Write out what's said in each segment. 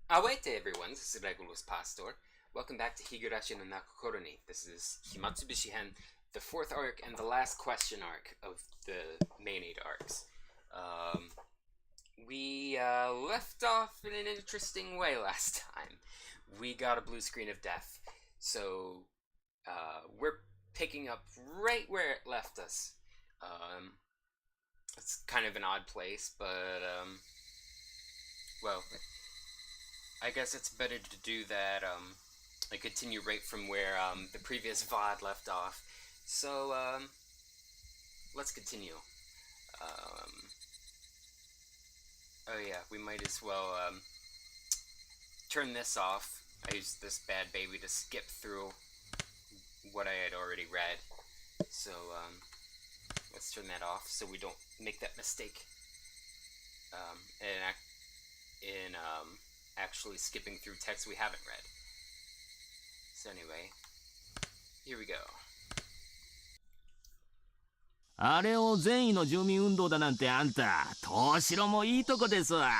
Await everyone, this is Regulus Pastor. Welcome back to Higurashi no Naku Koro. This is Himatsubushi-hen, the 4th arc and the last question arc of the main 8 arcs. We left off in an interesting way last time. We got a blue screen of death, so we're picking up right where it left us. It's kind of an odd place, but well, I guess it's better to do that, I continue right from where, the previous VoD left off. So, let's continue. Oh yeah, we might as well, turn this off. I used this bad baby to skip through what I had already read. So, let's turn that off so we don't make that mistake. In actually skipping through text we haven't read. So anyway, here we go. あれを善意の住民運動だなんてあんた、東城もいいとこですわ。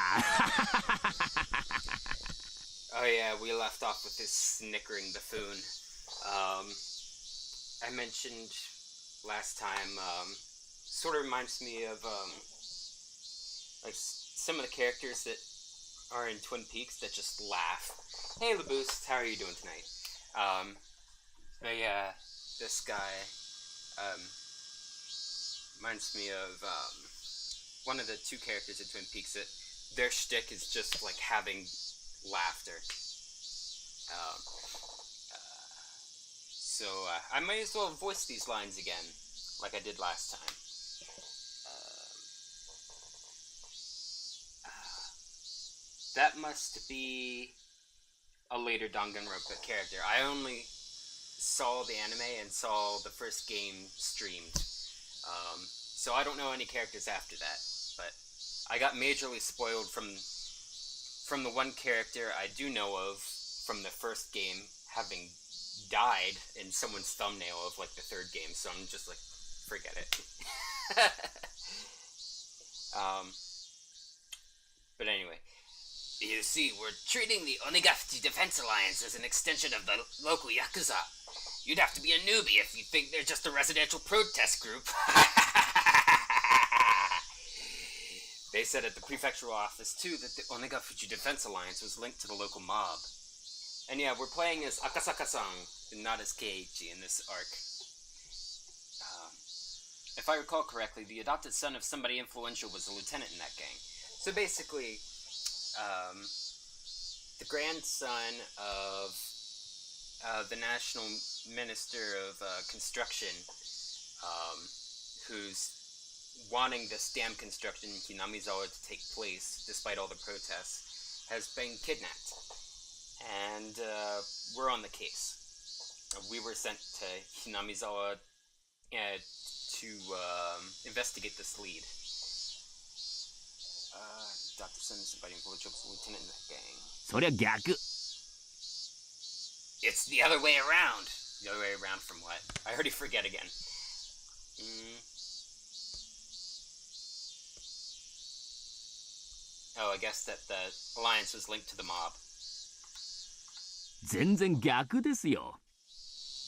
Oh yeah, we left off with this snickering buffoon. I mentioned last time, sort of reminds me of, like some of the characters that are in Twin Peaks that just laugh. Hey Laboost, how are you doing tonight? But yeah, this guy, reminds me of, one of the 2 characters in Twin Peaks that their shtick is just like having laughter. So I might as well voice these lines again, like I did last time. That must be a later Danganronpa character. I only saw the anime and saw the first game streamed. So I don't know any characters after that. But I got majorly spoiled from the one character I do know of from the first game having died in someone's thumbnail of like the 3rd game. So I'm just like, forget it. But anyway. You see, we're treating the Onigafuchi Defense Alliance as an extension of the local Yakuza. You'd have to be a newbie if you think they're just a residential protest group. They said at the prefectural office, too, that the Onigafuchi Defense Alliance was linked to the local mob. And yeah, we're playing as Akasaka-san, and not as Keiichi in this arc. If I recall correctly, the adopted son of somebody influential was a lieutenant in that gang. So basically, the grandson of the National Minister of Construction, who's wanting this dam construction in Hinamizawa to take place, despite all the protests, has been kidnapped. And we're on the case. We were sent to Hinamizawa to investigate this lead. Dr. Sun is inviting village lieutenant in that gang. そりゃ逆。 It's the other way around. The other way around from what? I already forget again. Oh, I guess that the alliance was linked to the mob. 全然逆ですよ。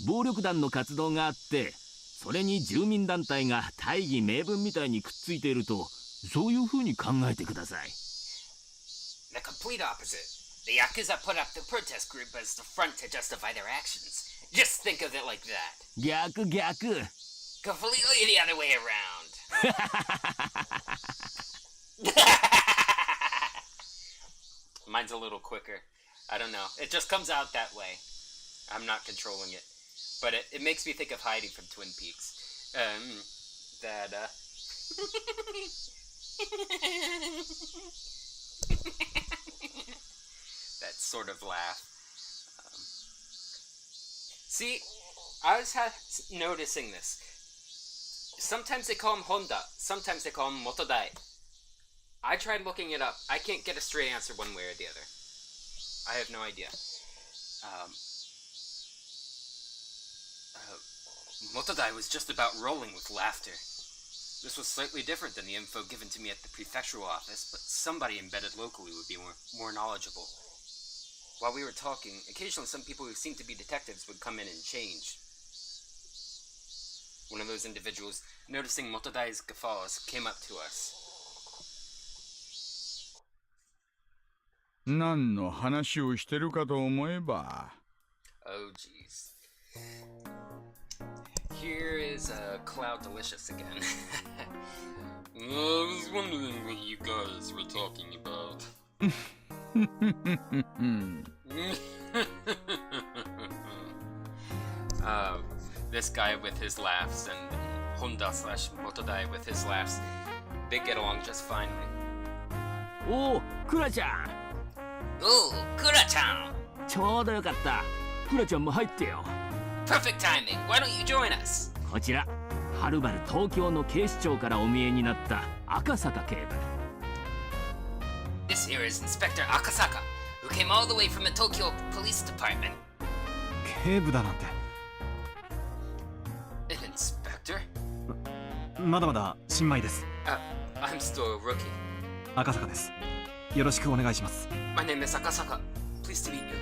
暴力団の活動があって、それに住民団体が大義名分みたいにくっついていると、そういう風に考えてください。The complete opposite. The Yakuza put up the protest group as the front to justify their actions. Just think of it like that. 逆逆。 Completely the other way around. Mine's a little quicker. I don't know. It just comes out that way. I'm not controlling it. But it makes me think of Heidi from Twin Peaks. That sort of laugh. See, I was noticing this. Sometimes they call him Honda, sometimes they call him Motodai. I tried looking it up. I can't get a straight answer one way or the other. I have no idea. Motodai was just about rolling with laughter. This was slightly different than the info given to me at the prefectural office, but somebody embedded locally would be more knowledgeable. While we were talking, occasionally some people who seemed to be detectives would come in and change. One of those individuals, noticing Motodai's guffaws, came up to us. 何の話をしてるかと思えば。 Oh, jeez. Here is Cloud Delicious again. I was wondering what you guys were talking about. This guy with his laughs and Honda slash Motodai with his laughs, they get along just fine. おお、クラちゃん。 Ooh, Kura-chan! ちょうどよかった。クラちゃんも入ってよ。 Perfect timing! Why don't you join us? こちら、はるばる東京の警視庁からお見えになった赤坂警部。 This here is Inspector Akasaka, who came all the way from the Tokyo Police Department. 警部だなんて。 An inspector? まだまだ新米です。 I'm still a rookie. 赤坂です。よろしくお願いします。 My name is Akasaka. Pleased to meet you.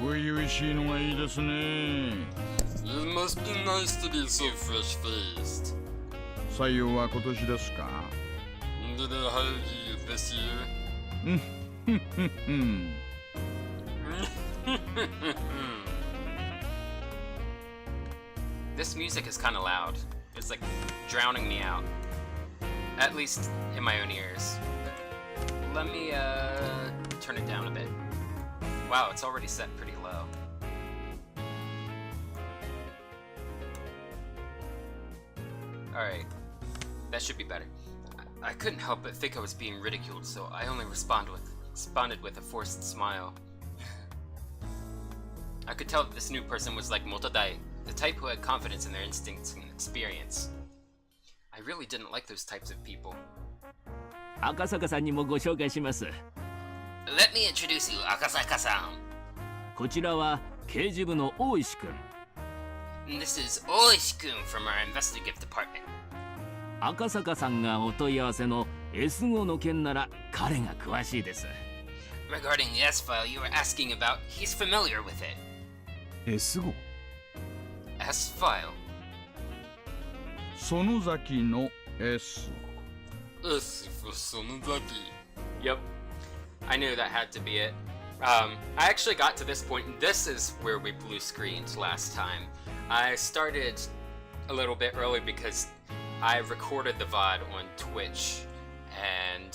初々しいのがいいですね。 It must be nice to be so fresh-faced. 採用は今年ですか？ Did I hire you this year? This music is kind of loud. It's like drowning me out. At least in my own ears. Let me turn it down a bit. Wow, it's already set pretty low. Alright, that should be better. I couldn't help but think I was being ridiculed, so I only responded with a forced smile. I could tell that this new person was like Motodai, the type who had confidence in their instincts and experience. I really didn't like those types of people. 赤坂さんにもご紹介します。 Let me introduce you, Akasaka-san. こちらは刑事部の大石くん。 This is Ooishi-kun from our investigative department. 赤坂さんがお問い合わせの S 号の件なら彼が詳しいです。 Regarding the S file you were asking about, he's familiar with it. S 号 S file? 園崎の S。 S for Sonozaki. Yep. I knew that had to be it. I actually got to this point. This is where we blue screened last time. I started a little bit early because I recorded the VoD on Twitch, and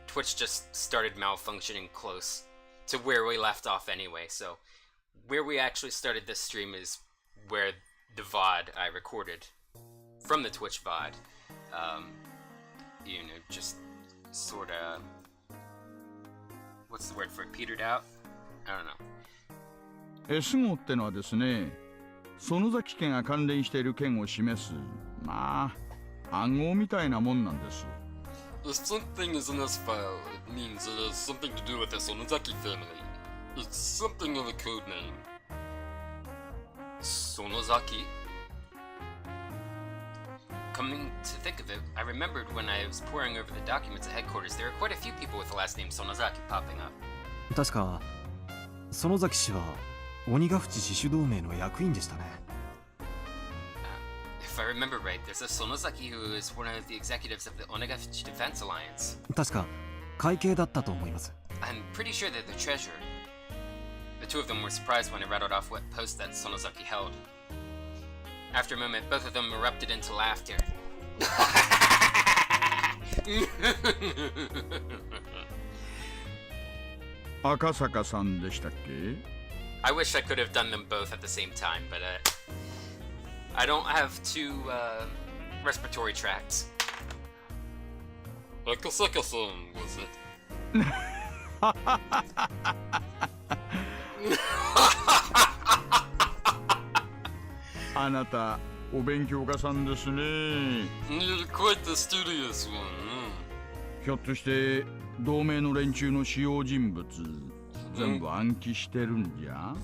Twitch just started malfunctioning close to where we left off anyway. So where we actually started this stream is where the VoD I recorded from the Twitch VoD, you know, just sort of, what's the word for it, petered out? I don't know. S 号ってのはですね、園崎家が関連している件を示す、まあ、暗号みたいなもんなんです。 If something is in this file, it means it has something to do with the Sonozaki family. It's something of a code name. Sonozaki? Coming to think of it, I remembered when I was poring over the documents at headquarters, there were quite a few people with the last name Sonozaki popping up. 確か園崎氏は鬼ヶ淵自主同盟の役員でしたね。 If I remember right, there's a Sonozaki who is one of the executives of the Onigafuchi Defense Alliance. 確か会計だったと思います。 I'm pretty sure they're the treasurer. The two of them were surprised when I rattled off what post that Sonozaki held. After a moment, both of them erupted into laughter. Akasaka さんでしたっけ？ I wish I could have done them both at the same time, but I don't have two respiratory tracts. Akasaka-san, was it? あなた、お勉強家さんですね。 You're quite the studious one. ひょっとして同盟の連中の主要人物全部暗記してるんじゃ？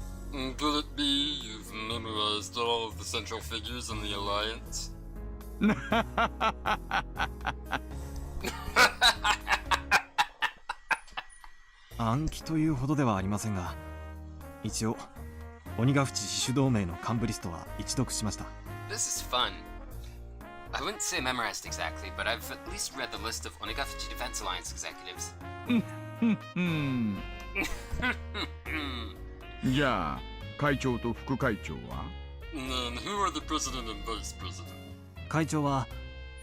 Could it be you've memorized all of the central figures in the Alliance? 暗記というほどではありませんが、一応鬼ヶ淵死守同盟の幹部リストは一読しました。 This is fun. I wouldn't say memorized exactly, but I've at least read the list of Onigafuchi Defense Alliance executives. じゃあ会長と副会長は？ And who are the president and vice president? 会長は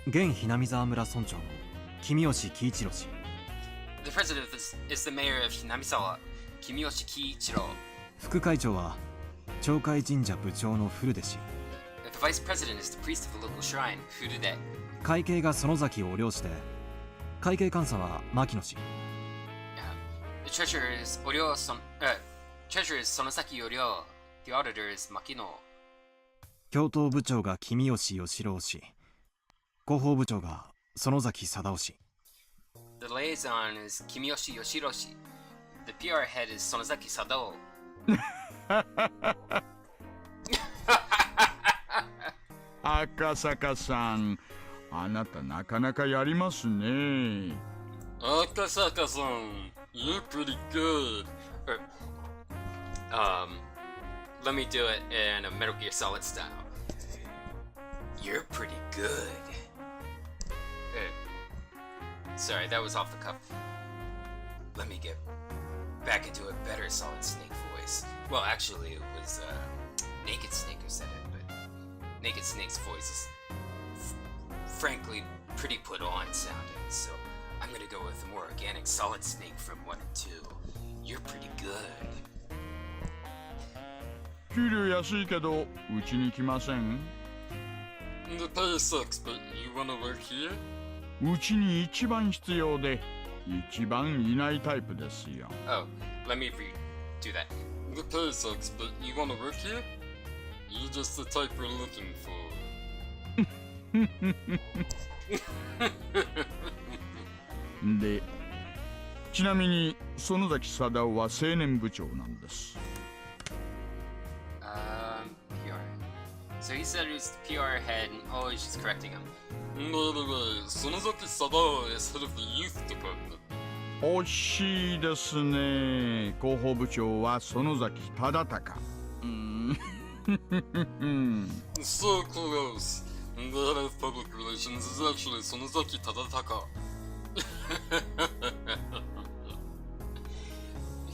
現ひなみ沢村村長の君吉喜一郎氏。 The president is the mayor of Hinamisawa, Kimiyoshi Kiichiro. 副会長は町会神社部長の古出氏。 The vice president is the priest of the local shrine, Furude. 会計が園崎お領氏で、会計監査は牧野氏。 The treasurer is Sonosaki Yoryo. The auditor is Makino. 教頭部長が君吉義郎氏。広報部長が園崎貞夫氏。 The liaison is Kimiyoshi Yoshiroshi. The PR head is Sonozaki Sadao. 赤坂さん、あなたなかなかやりますね。 Akasaka-san, you're pretty good. Let me do it in a Metal Gear Solid style. You're pretty good. Sorry, that was off the cuff. Let me get back into a better Solid Snake voice. Well, actually, it was Naked Snake who said it, but Naked Snake's voice is frankly pretty put on sounding, so I'm gonna go with a more organic Solid Snake from 1 and 2. You're pretty good. 給料安いけどうちに来ません？ The pay sucks, but you wanna work here? うちに一番必要で一番いないタイプですよ。 Oh, let me redo that. The pay sucks, but you wanna work here? You're just the type we're looking for. で、ちなみに園崎貞夫は青年部長なんです。 PR. So he said he was the PR head, and oh, she's correcting him. By the way, Sonozaki Sadao is head of the youth department. 惜しいですね。広報部長は園崎忠孝。So close. The head of public relations is actually Sonozaki Tadataka.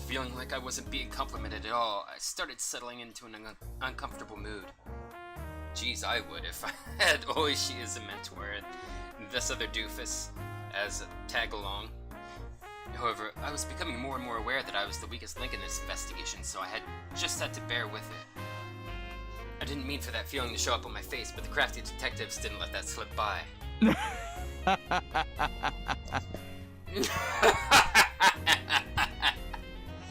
Feeling like I wasn't being complimented at all, I started settling into an uncomfortable mood. Geez, I would if I had Ooishi as a mentor and this other doofus as a tag-along. However, I was becoming more and more aware that I was the weakest link in this investigation, so I just had to bear with it. I didn't mean for that feeling to show up on my face, but the crafty detectives didn't let that slip by.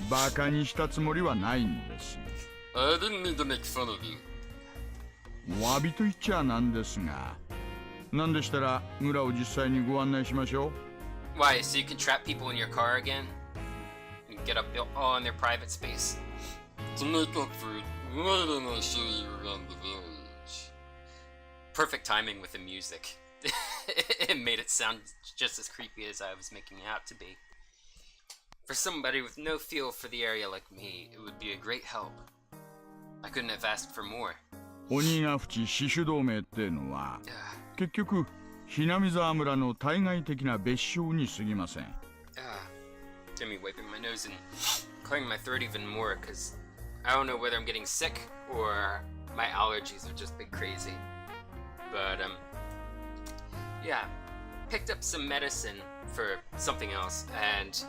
バカにしたつもりはないんです。 I didn't mean to make fun of you. お詫びと言っちゃなんですが、なんでしたら村を実際にご案内しましょう。 Why, so you can trap people in your car again? And get up all in their private space? To make up for it, why don't I show you around the village? Perfect timing with the music. It made it sound just as creepy as I was making it out to be. For somebody with no feel for the area like me, it would be a great help. I couldn't have asked for more. 鬼ヶ淵死守同盟っていうのは結局ひなみ沢村の対外的な別称に過ぎません。Get me wiping my nose and clearing my throat even more, because I don't know whether I'm getting sick or my allergies have just been crazy. But yeah, picked up some medicine for something else, and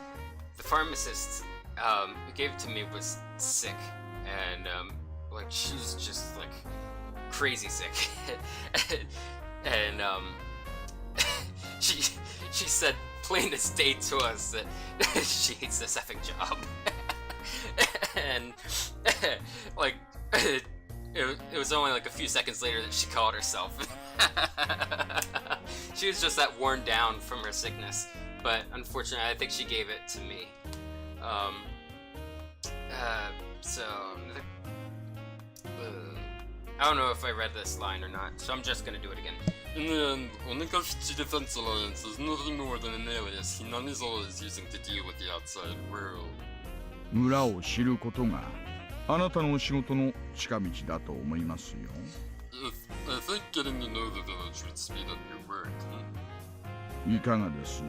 the pharmacist who gave it to me was sick, and like she was just like crazy sick, and she said plain as day to us that she hates this effing job, and like it was only like a few seconds later that she called herself. She was just that worn down from her sickness, but unfortunately I think she gave it to me. So I don't know if I read this line or not, so I'm just gonna do it again. In the end, Onigafuchi Defense Alliance is nothing more than an alias Hinamizawa is using to deal with the outside world. 村を知ることがあなたの仕事の近道だと思いますよ。I think getting to know the village would speed up your work, いかがです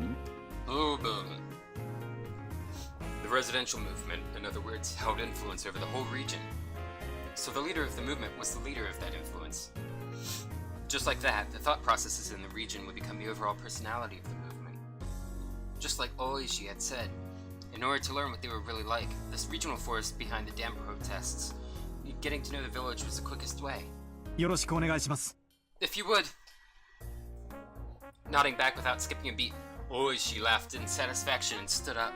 How about it? The residential movement, in other words, held influence over the whole region. So the leader of the movement was the leader of that influence. Just like that, the thought processes in the region would become the overall personality of the movement. Just like Ooishi had said, in order to learn what they were really like, this regional force behind the dam protests, getting to know the village was the quickest way. よろしくお願いします。 If you would. Nodding back without skipping a beat, Ooishi laughed in satisfaction and stood up.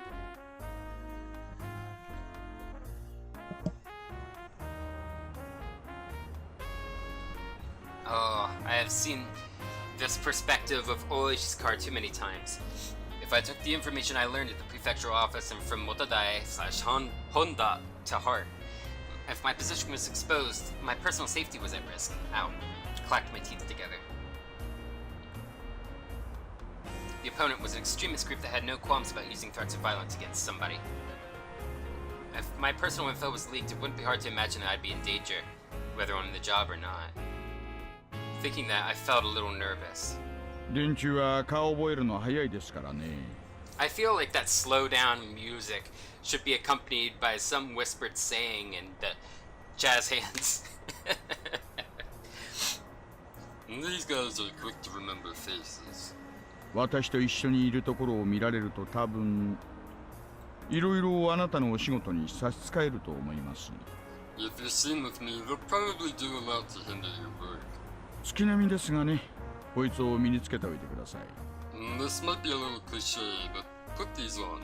Oh, I have seen this perspective of Ooishi's car too many times. If I took the information I learned at the prefectural office and from Motodai/Honda to heart, if my position was exposed, my personal safety was at risk. Ow. Clacked my teeth together. The opponent was an extremist group that had no qualms about using threats of violence against somebody. If my personal info was leaked, it wouldn't be hard to imagine that I'd be in danger, whether on the job or not. Thinking that, I felt a little nervous. 連中は顔覚えるの早いですからね。 I feel like that slow down music should be accompanied by some whispered saying and jazz hands. These guys are quick to remember faces. 私と一緒にいるところを見られると多分いろいろあなたのお仕事に差し支えると思います。 If you're seen with me, they'll probably do a lot to hinder your work. 月並みですがね、こいつを身につけておいてください。 This might be a little cliche, but put these on.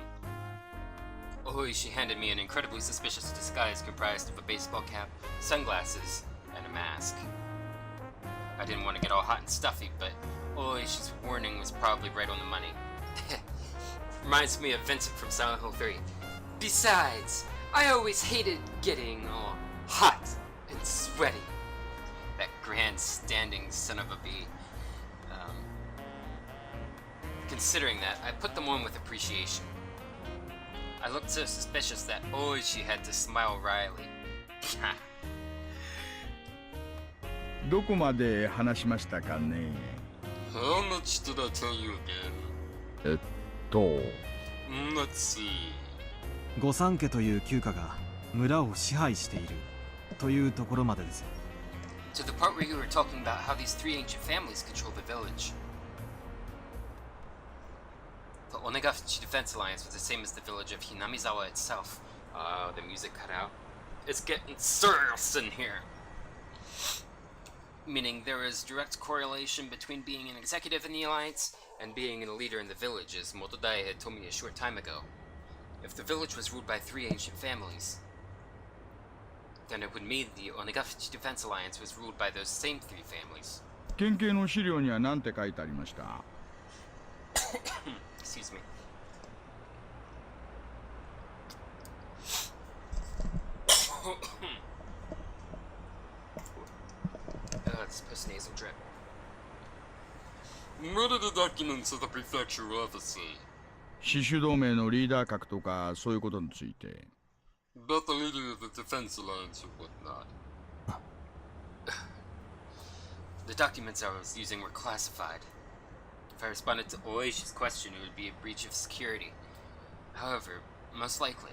Ooishi handed me an incredibly suspicious disguise comprised of a baseball cap, sunglasses, and a mask. I didn't want to get all hot and stuffy, but Ooishi's warning was probably right on the money. Reminds me of Vincent from Silent Hill 3. Besides, I always hated getting all hot and sweaty. That grandstanding son of a bee. Considering that, I put them on with appreciation. I looked so suspicious that Ooishi had to smile wryly. どこまで話しましたかね。 How much did I tell you again? と Let's see. 御三家という旧家が村を支配しているというところまでです。 To the part where you were talking about how these three ancient families control the village. The Onigafuchi Defense Alliance was the same as the village of Hinamizawa itself. The music cut out. It's getting serious in here. Meaning there is direct correlation between being an executive in the alliance and being a leader in the village, as Motodai had told me a short time ago. If the village was ruled by three ancient families, then it would mean the Onigafuchi Defense Alliance was ruled by those same three families. 県警の資料には何て書いてありました。 Excuse me. This post-nasal drip. What are the documents of the prefecture office say? 死守同盟のリーダー格とかそういうことについて。 About the leader of the Defense Alliance or whatnot. The documents I was using were classified. If I responded to Ooishi's question, it would be a breach of security. However, most likely,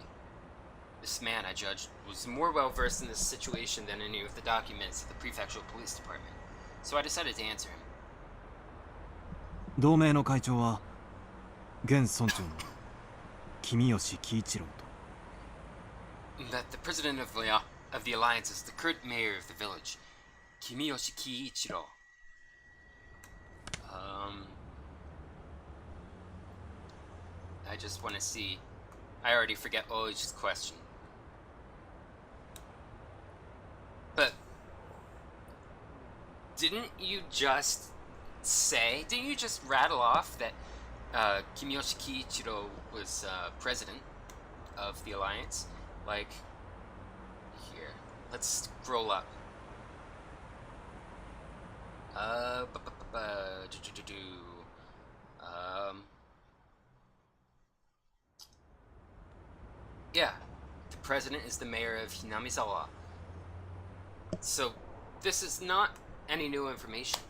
this man, I judged, was more well-versed in this situation than any of the documents of the prefectural police department. So I decided to answer him. 同盟の会長は現村長の君吉喜一郎と。 That the president of the alliance is the current mayor of the village, Kimiyoshi Kiichiro. I just want to see. I already forget Ooishi's question. But didn't you just rattle off that Kimiyoshi Kiichiro was president of the alliance? Like, here, let's scroll up. Yeah, the president is the mayor of Hinamizawa. So, this is not any new information.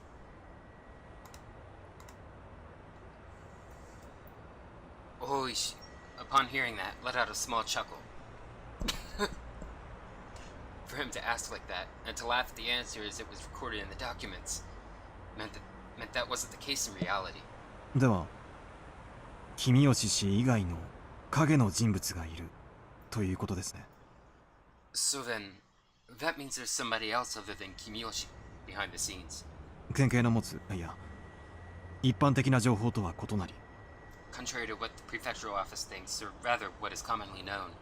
Ooishi, upon hearing that, let out a small chuckle. For him to ask like that, and to laugh at the answer as it was recorded in the documents, meant that wasn't the case in reality. では君吉氏以外の影の人物がいるということですね。 So then, that means there's somebody else other than Kimiyoshi behind the scenes. 県警の持つ、いや一般的な情報とは異なり Contrary to what the prefectural office thinks, or rather what is commonly known.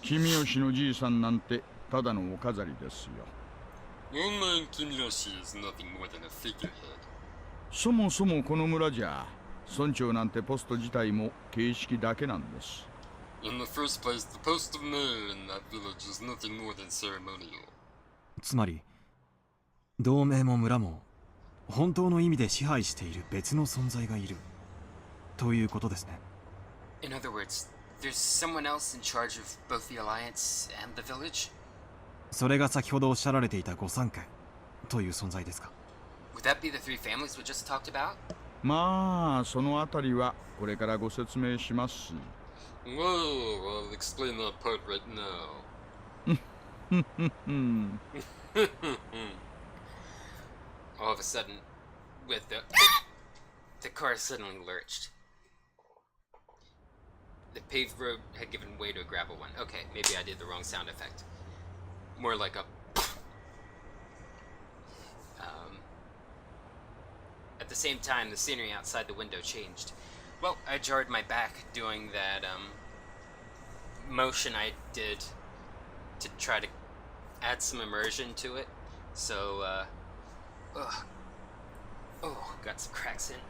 君吉のじいさんなんてただのお飾りですよ。 Your man Kimiyoshi is nothing more than a figurehead. そもそもこの村じゃ村長なんてポスト自体も形式だけなんです。 In the first place, the post of mayor in that village is nothing more than ceremonial. つまり同盟も村も本当の意味で支配している別の存在がいるということですね。 In other words, there's someone else in charge of both the Alliance and the village? それが先ほどおっしゃられていた御三家という存在ですか。 Would that be the three families we just talked about? まあそのあたりはこれからご説明します。 Well, I'll explain that part right now. All of a sudden, with the car suddenly lurched. The paved road had given way to a gravel one. Okay, maybe I did the wrong sound effect. More like a... At the same time, the scenery outside the window changed. Well, I jarred my back doing that, motion I did to try to add some immersion to it. So, got some cracks in.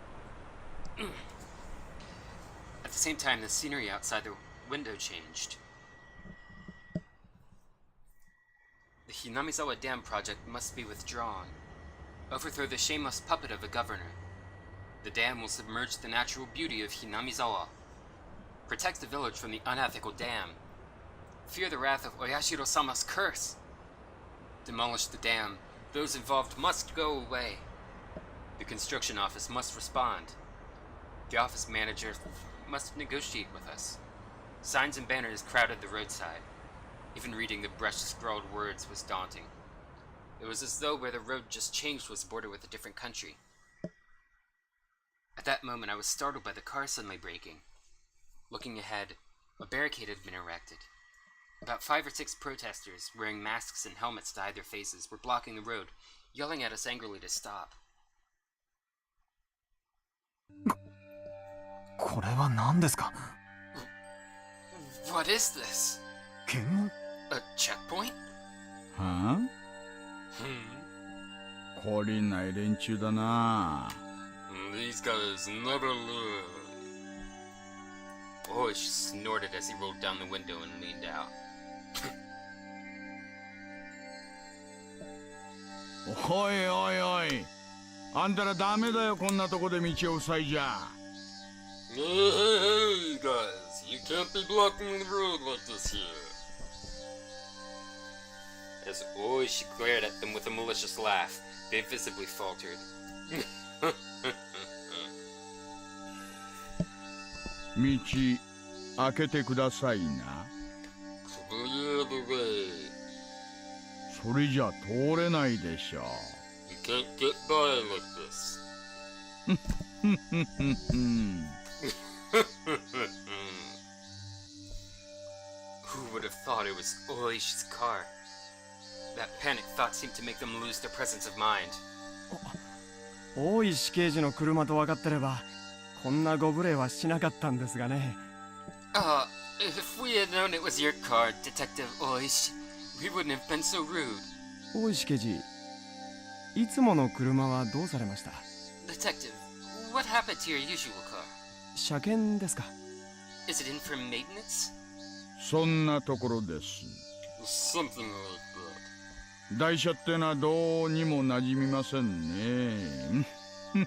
At the same time, the scenery outside the window changed. The Hinamizawa Dam project must be withdrawn. Overthrow the shameless puppet of a governor. The dam will submerge the natural beauty of Hinamizawa. Protect the village from the unethical dam. Fear the wrath of Oyashiro-sama's curse. Demolish the dam. Those involved must go away. The construction office must respond. The office manager must negotiate with us. Signs and banners crowded the roadside. Even reading the brush-scrawled words was daunting. It was as though where the road just changed was bordered with a different country. At that moment, I was startled by the car suddenly braking. Looking ahead, a barricade had been erected. About 5 or 6 protesters, wearing masks and helmets to hide their faces, were blocking the road, yelling at us angrily to stop. これは何ですか。 What is this? 検問 A checkpoint? はあ懲りない連中だな。 These guys never learn. Ooishi snorted as he rolled down the window and leaned out. おいおいおい、あんたらダメだよ、こんなとこで道を塞いじゃ。 Hey, guys, you can't be blocking the road like this here. As Ooishi glared at them with a malicious laugh, they visibly faltered. 道開けてくださいな。 Clear the way. それじゃ通れないでしょ You can't get by like this. う。Who would have thought it was Ooishi's car? That panic thought seemed to make them lose their presence of mind. 大石刑事の車と分かってればこんなご無礼はしなかったんですがね。If we had known it was your car, Detective Ooishi, we wouldn't have been so rude. 大石刑事、いつもの車はどうされました？ Detective, what happened to your usual car? 車検ですか？ Is it in for maintenance? そんなところです。 Something like 台車ってのはどうにも馴染みませんね。I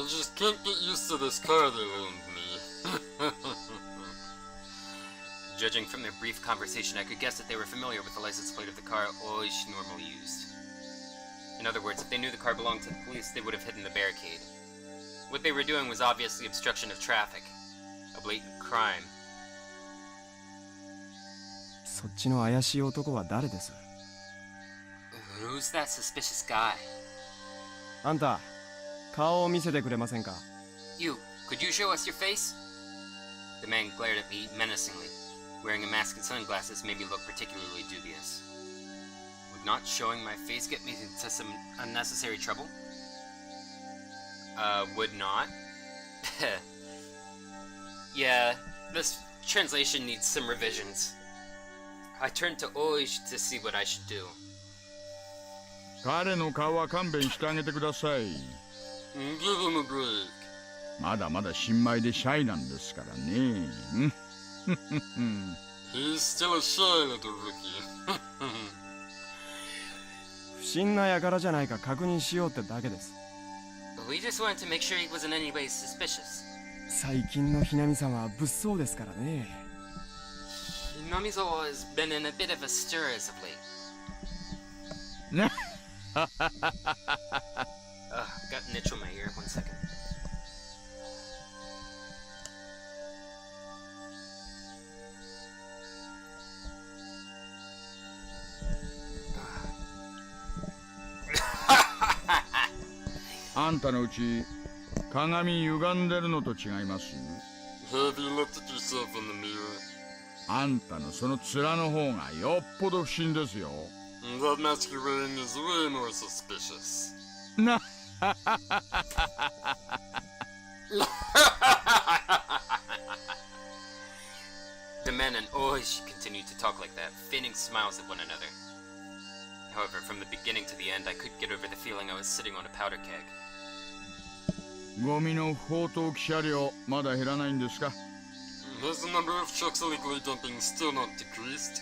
just can't get used to this car they loaned me. Judging from their brief conversation, I could guess that they were familiar with the license plate of the car Ooishi normally used. In other words, if they knew the car belonged to the police, they would have hidden the barricade. What they were doing was obviously obstruction of traffic. A blatant crime. そっちの怪しい男は誰です？ Who's that suspicious guy? あんた、顔を見せてくれませんか？ You, could you show us your face? The man glared at me menacingly. Wearing a mask and sunglasses made me look particularly dubious. Would not showing my face get me into some unnecessary trouble? Would not? Yeah, this translation needs some revisions. I turned to Ooishi to see what I should do. 彼の顔は勘弁してあげてください。Give him a break. まだまだ新米でシャイなんですからね。He's still a shy little rookie. 不審な輩じゃないか確認しようってだけです。We just wanted to make sure he wasn't in any way suspicious. 最近のひなみさんは物騒ですからね。Hinamizo has been in a bit of a stir as of late. ね。Got an itch on my ear. 1 second. あんたのうち鏡歪んでるのと違います？ Have you looked at yourself in the mirror? あんたのその面の方がよっぽど不審ですよ。 That mask you're wearing is way more suspicious. な。The men and Ooishi continued to talk like that, feigning smiles at one another. However, from the beginning to the end, I couldn't get over the feeling I was sitting on a powder keg. ゴミの不法投棄車両まだ減らないんですか？ Has the number of trucks illegally dumping still not decreased?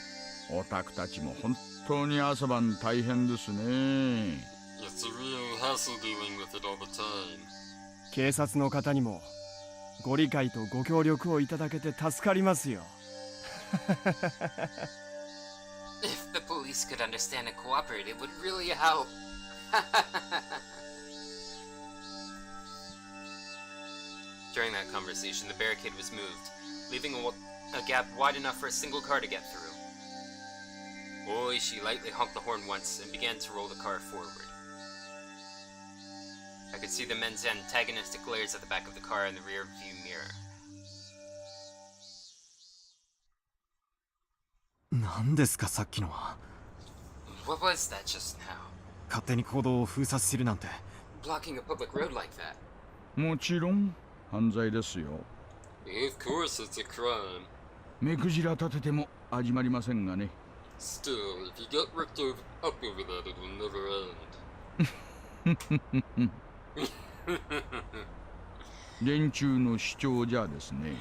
オタクたちも本当に朝晩大変ですね。 It's a real hassle dealing with it all the time. 警察の方にもご理解とご協力をいただけて助かりますよ。If the police could understand and cooperate, it would really help. During that conversation, the barricade was moved, leaving a gap wide enough for a single car to get through. Ooishi lightly honked the horn once and began to roll the car forward. I could see the men's antagonistic glares at the back of the car in the rear view mirror. 何ですかさっきのは。 What was that just now? 勝手に行動を封殺するなんて。 Blocking a public road like that. もちろん犯罪ですよ。 Of course it's a crime. 目くじら立てても始まりませんがね。 Still, if you get worked up over that, it will never end. 連中の主張じゃですね、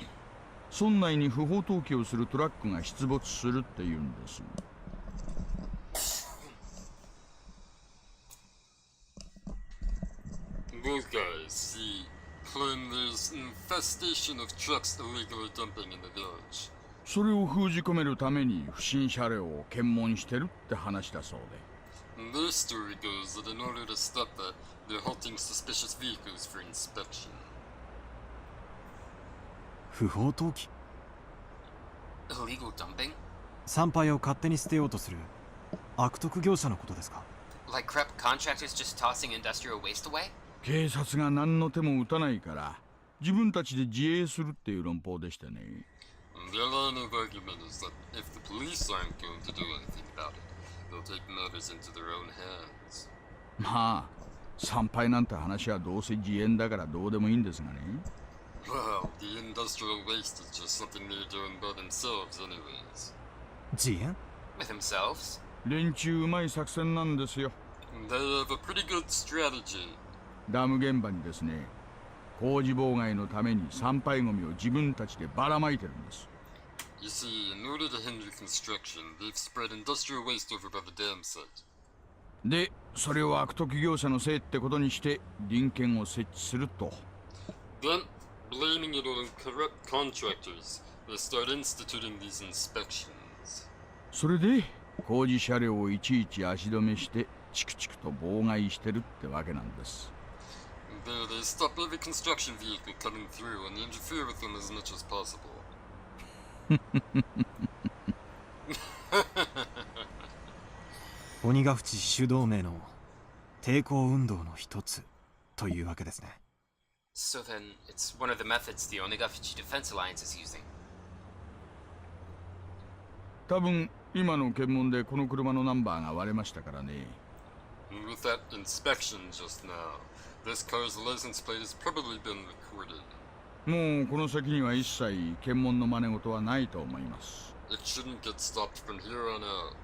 村内に不法投棄をするトラックが出没するって言うんです。 Those guys, see, claim there's an infestation of trucks illegally dumping in the village. それを封じ込めるために不審車両を検問してるって話だそうで。 And their story goes that in order to stop that, they're halting suspicious vehicles for inspection. 不法投棄？ Illegal dumping? 参拝を勝手に捨てようとする悪徳業者のことですか？ Like corrupt contractors just tossing industrial waste away? 警察が何の手も打たないから自分たちで自衛するっていう論法でしてね。 And their line of argument is that if the police aren't going to do anything about it, they'll take matters into their own hands. まあ参拝なんて話はどうせ自演だからどうでもいいんですがね。 Well, the industrial waste is just something they're doing by themselves anyways. 自演？ With themselves? 連中うまい作戦なんですよ。 And they have a pretty good strategy. ダム現場にですね、工事妨害のために参拝ゴミを自分たちでばらまいてるんです。You see, in order to hinder construction, they've spread industrial waste over by the dam site. で、それを悪徳業者のせいってことにして臨検を設置すると。Then, blaming it on corrupt contractors, they start instituting these inspections. それで工事車両をいちいち足止めしてチクチクと妨害してるってわけなんです。There, they stop every construction vehicle coming through and interfere with them as much as possible. 鬼ヶ淵主導名の抵抗運動の一つというわけですね。So then, it's one of the methods the Onigafuchi Defense Alliance is using. 多分今の検問でこの車のナンバーが割れましたからね。And with that inspection just now, this car's license plate has probably been recorded. もうこの先には一切検問の真似事はないと思います。It shouldn't get stopped from here on out.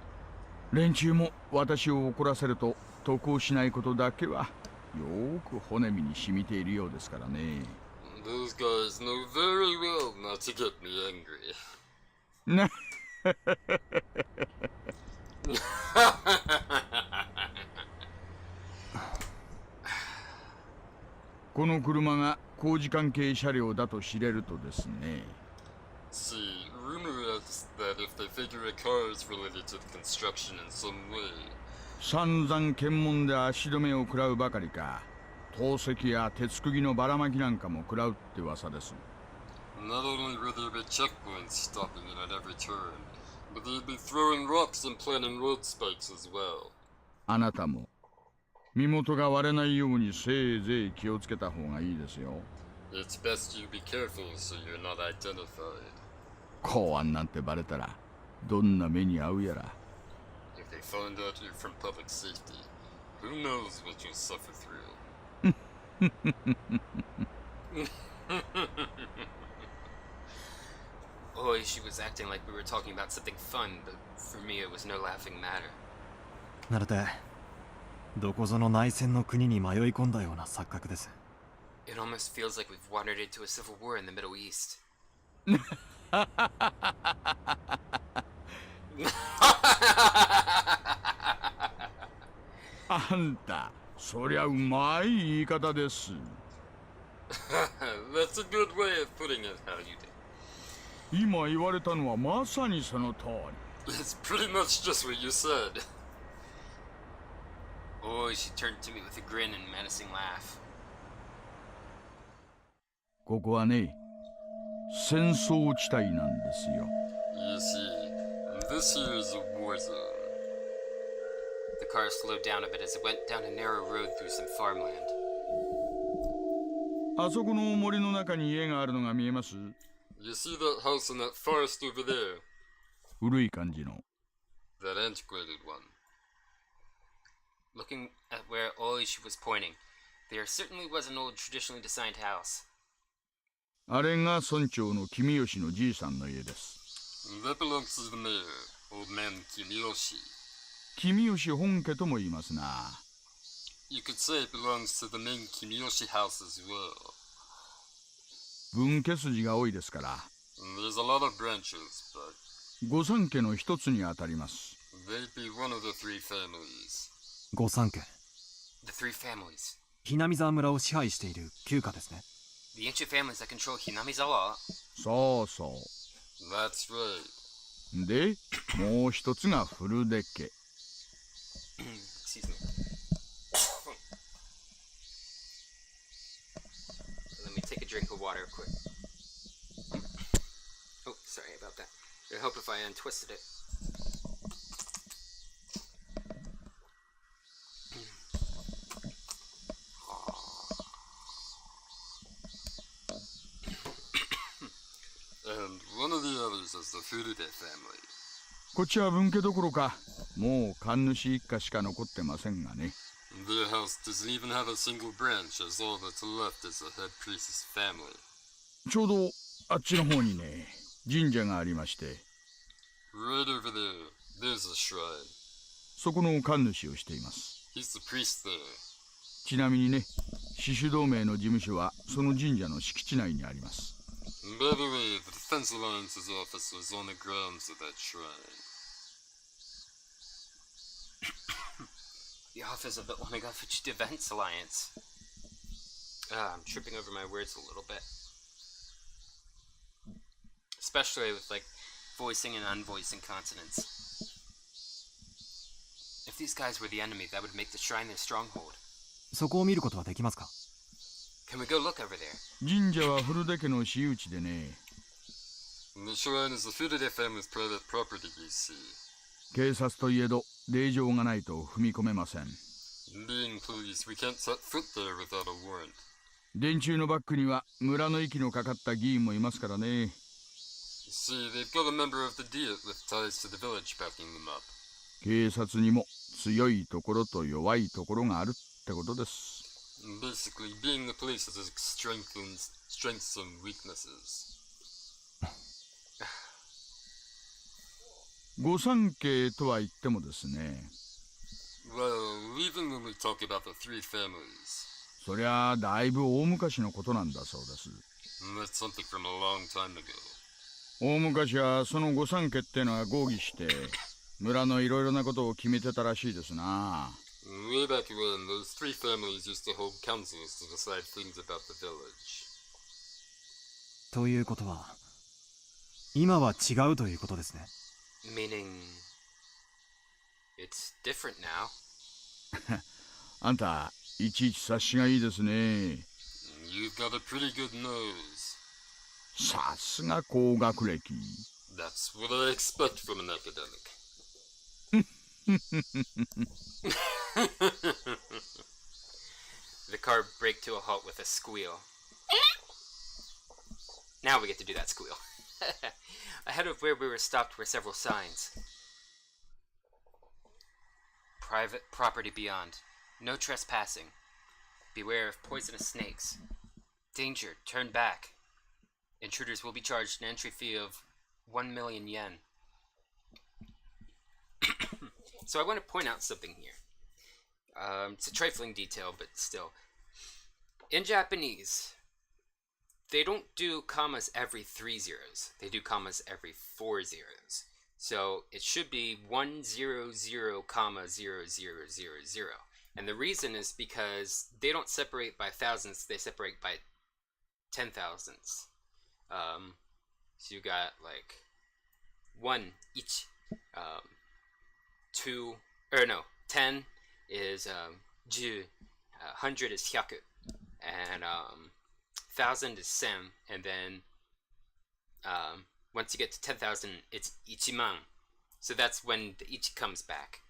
連中も私を怒らせると得をしないことだけはよーく骨身に染みているようですからね。Those guys know very well not to get me angry. なこの車が工事関係車両だと知れるとですね。See, rumor is that if they figure a car is related to the construction in some way, 散々検問で足止めを食らうばかりか、投石や鉄釘のばらまきなんかも食らうって噂です。not only will there be checkpoints stopping it at every turn, but they'd be throwing rocks and planting road spikes as well. あなたも身元が割れないようにせいぜい気をつけた方がいいですよ。It's best you be careful so you're not identified. 公安なんてバレたらどんな目に遭うやら。If they find out you're from public safety, who knows what you'll suffer through. Ooishi was acting like we were talking about something fun, but for me it was no laughing matter. なるてどこぞの内戦の国に迷い込んだような錯覚です。It almost feels like we've wandered into a civil war in the Middle East. あんた、そりゃうまい言い方です。That's a good way of putting it, how you did. 今言われたのはまさにその通り。It's pretty much just what you said. Ooishi turned to me with a grin and menacing laugh. ここはね、戦争地帯なんですよ。You see, this here is a war zone. The car slowed down a bit as it went down a narrow road through some farmland. あそこの森の中に家があるのが見えます？ You see that house in that forest over there? 古い感じの。 That antiquated one. Looking at where Ooishi was pointing, there certainly was an old traditionally designed house. あれが村長の君吉のじいさんの家です。That belongs to the mayor, old man Kimiyoshi. 君吉本家とも言いますな。You could say it belongs to the main Kimiyoshi house as well. 分家筋が多いですから。There's a lot of branches, but 御三家の一つにあたります。they'd be one of the three families. 御三家、 The three families. ひなみ沢村を支配している旧家ですね。The ancient families that control Hinamizawa. そうそ That's right. う。で、もう一つが古出家。Excuse me. Let me take a drink of water quick. Oh, sorry about that. It'd help if I untwisted it. And one of the others is the Furude family. こっちは分家どころか、もう神主一家しか残ってませんがね。Their house doesn't even have a single branch, as all that's left is the head priest's family. ちょうどあっちの方にね、神社がありまして、 Right over there, there's a shrine. そこの神主をしています。 He's the priest there. ちなみにね、獅子同盟の事務所はその神社の敷地内にあります。By the way, the Defense Alliance's office was on the grounds of that shrine. The office of the Onigafuchi Defense Alliance. I'm tripping over my words a little bit. Especially with, like, voicing and unvoicing consonants. If these guys were the enemy, that would make the shrine their stronghold. そこを見ることはできますか？ Can we go look over there? 神社は古田家の私有地でね、 And the shrine is the Furude family's private property, you see. 警察といえど令状がないと踏み込めません。 Being police, we can't set foot there without a warrant. 電柱のバックには村の息のかかった議員もいますからね。 You see, they've got a member of the Diet with ties to the village backing them up. 警察にも強いところと弱いところがあるってことです。 And basically, being the police has its strengths and weaknesses. 御三家とは言ってもですね、 Well, even when we talk about the three families, そりゃあだいぶ大昔のことなんだそうです。 and that's something from a long time ago. 大昔はその御三家ってのは合議して村のいろいろなことを決めてたらしいですな。 Way back when, those three families used to hold councils to decide things about the village. ということは、今は違うということですね。 Meaning, it's different now. あんたいちいち察しがいいですね。 You've got a pretty good nose. さすが高学歴。 That's what I expect from an academic. The car braked to a halt with a squeal. Now we get to do that squeal. Ahead of where we were stopped were several signs. Private property beyond. No trespassing. Beware of poisonous snakes. Danger, turn back. Intruders will be charged an entry fee of 1 million yen. So I want to point out something here. It's a trifling detail, but still. In Japanese, they don't do commas every 3 zeros. They do commas every 4 zeros. So it should be 100, comma 0000. And the reason is because they don't separate by thousands, they separate by 10 thousandths. So you got like 1, each, 2, or no, 10 is 10, 100 is 100, and 1000 is 1000, and then once you get to 10,000, it's ichiman. So that's when the ichi comes back.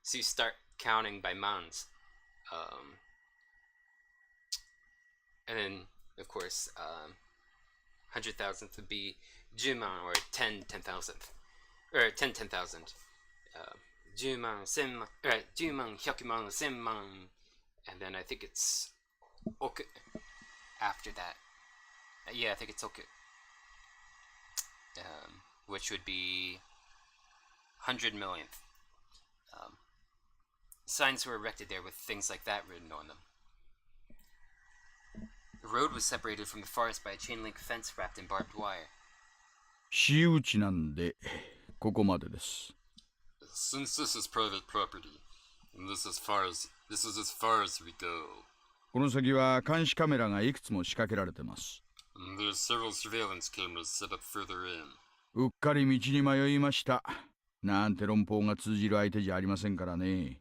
So you start counting by mans. And then, of course, 100,000th would be 10man, or 10,000th. Or 10,000. 10万、1000万、10万、100万、1000万, and then I think it's oku after that. Yeah, I think it's oku. Which would be 100 millionth. Signs were erected there with things like that written on them. The road was separated from the forest by a chain link fence wrapped in barbed wire. 私有地なんでここまでです。 Since this is private property, and this is as far as we go. この先は監視カメラがいくつも仕掛けられてます。 And there's several surveillance cameras set up further in. うっかり道に迷いました。なんて論法が通じる相手じゃありませんからね。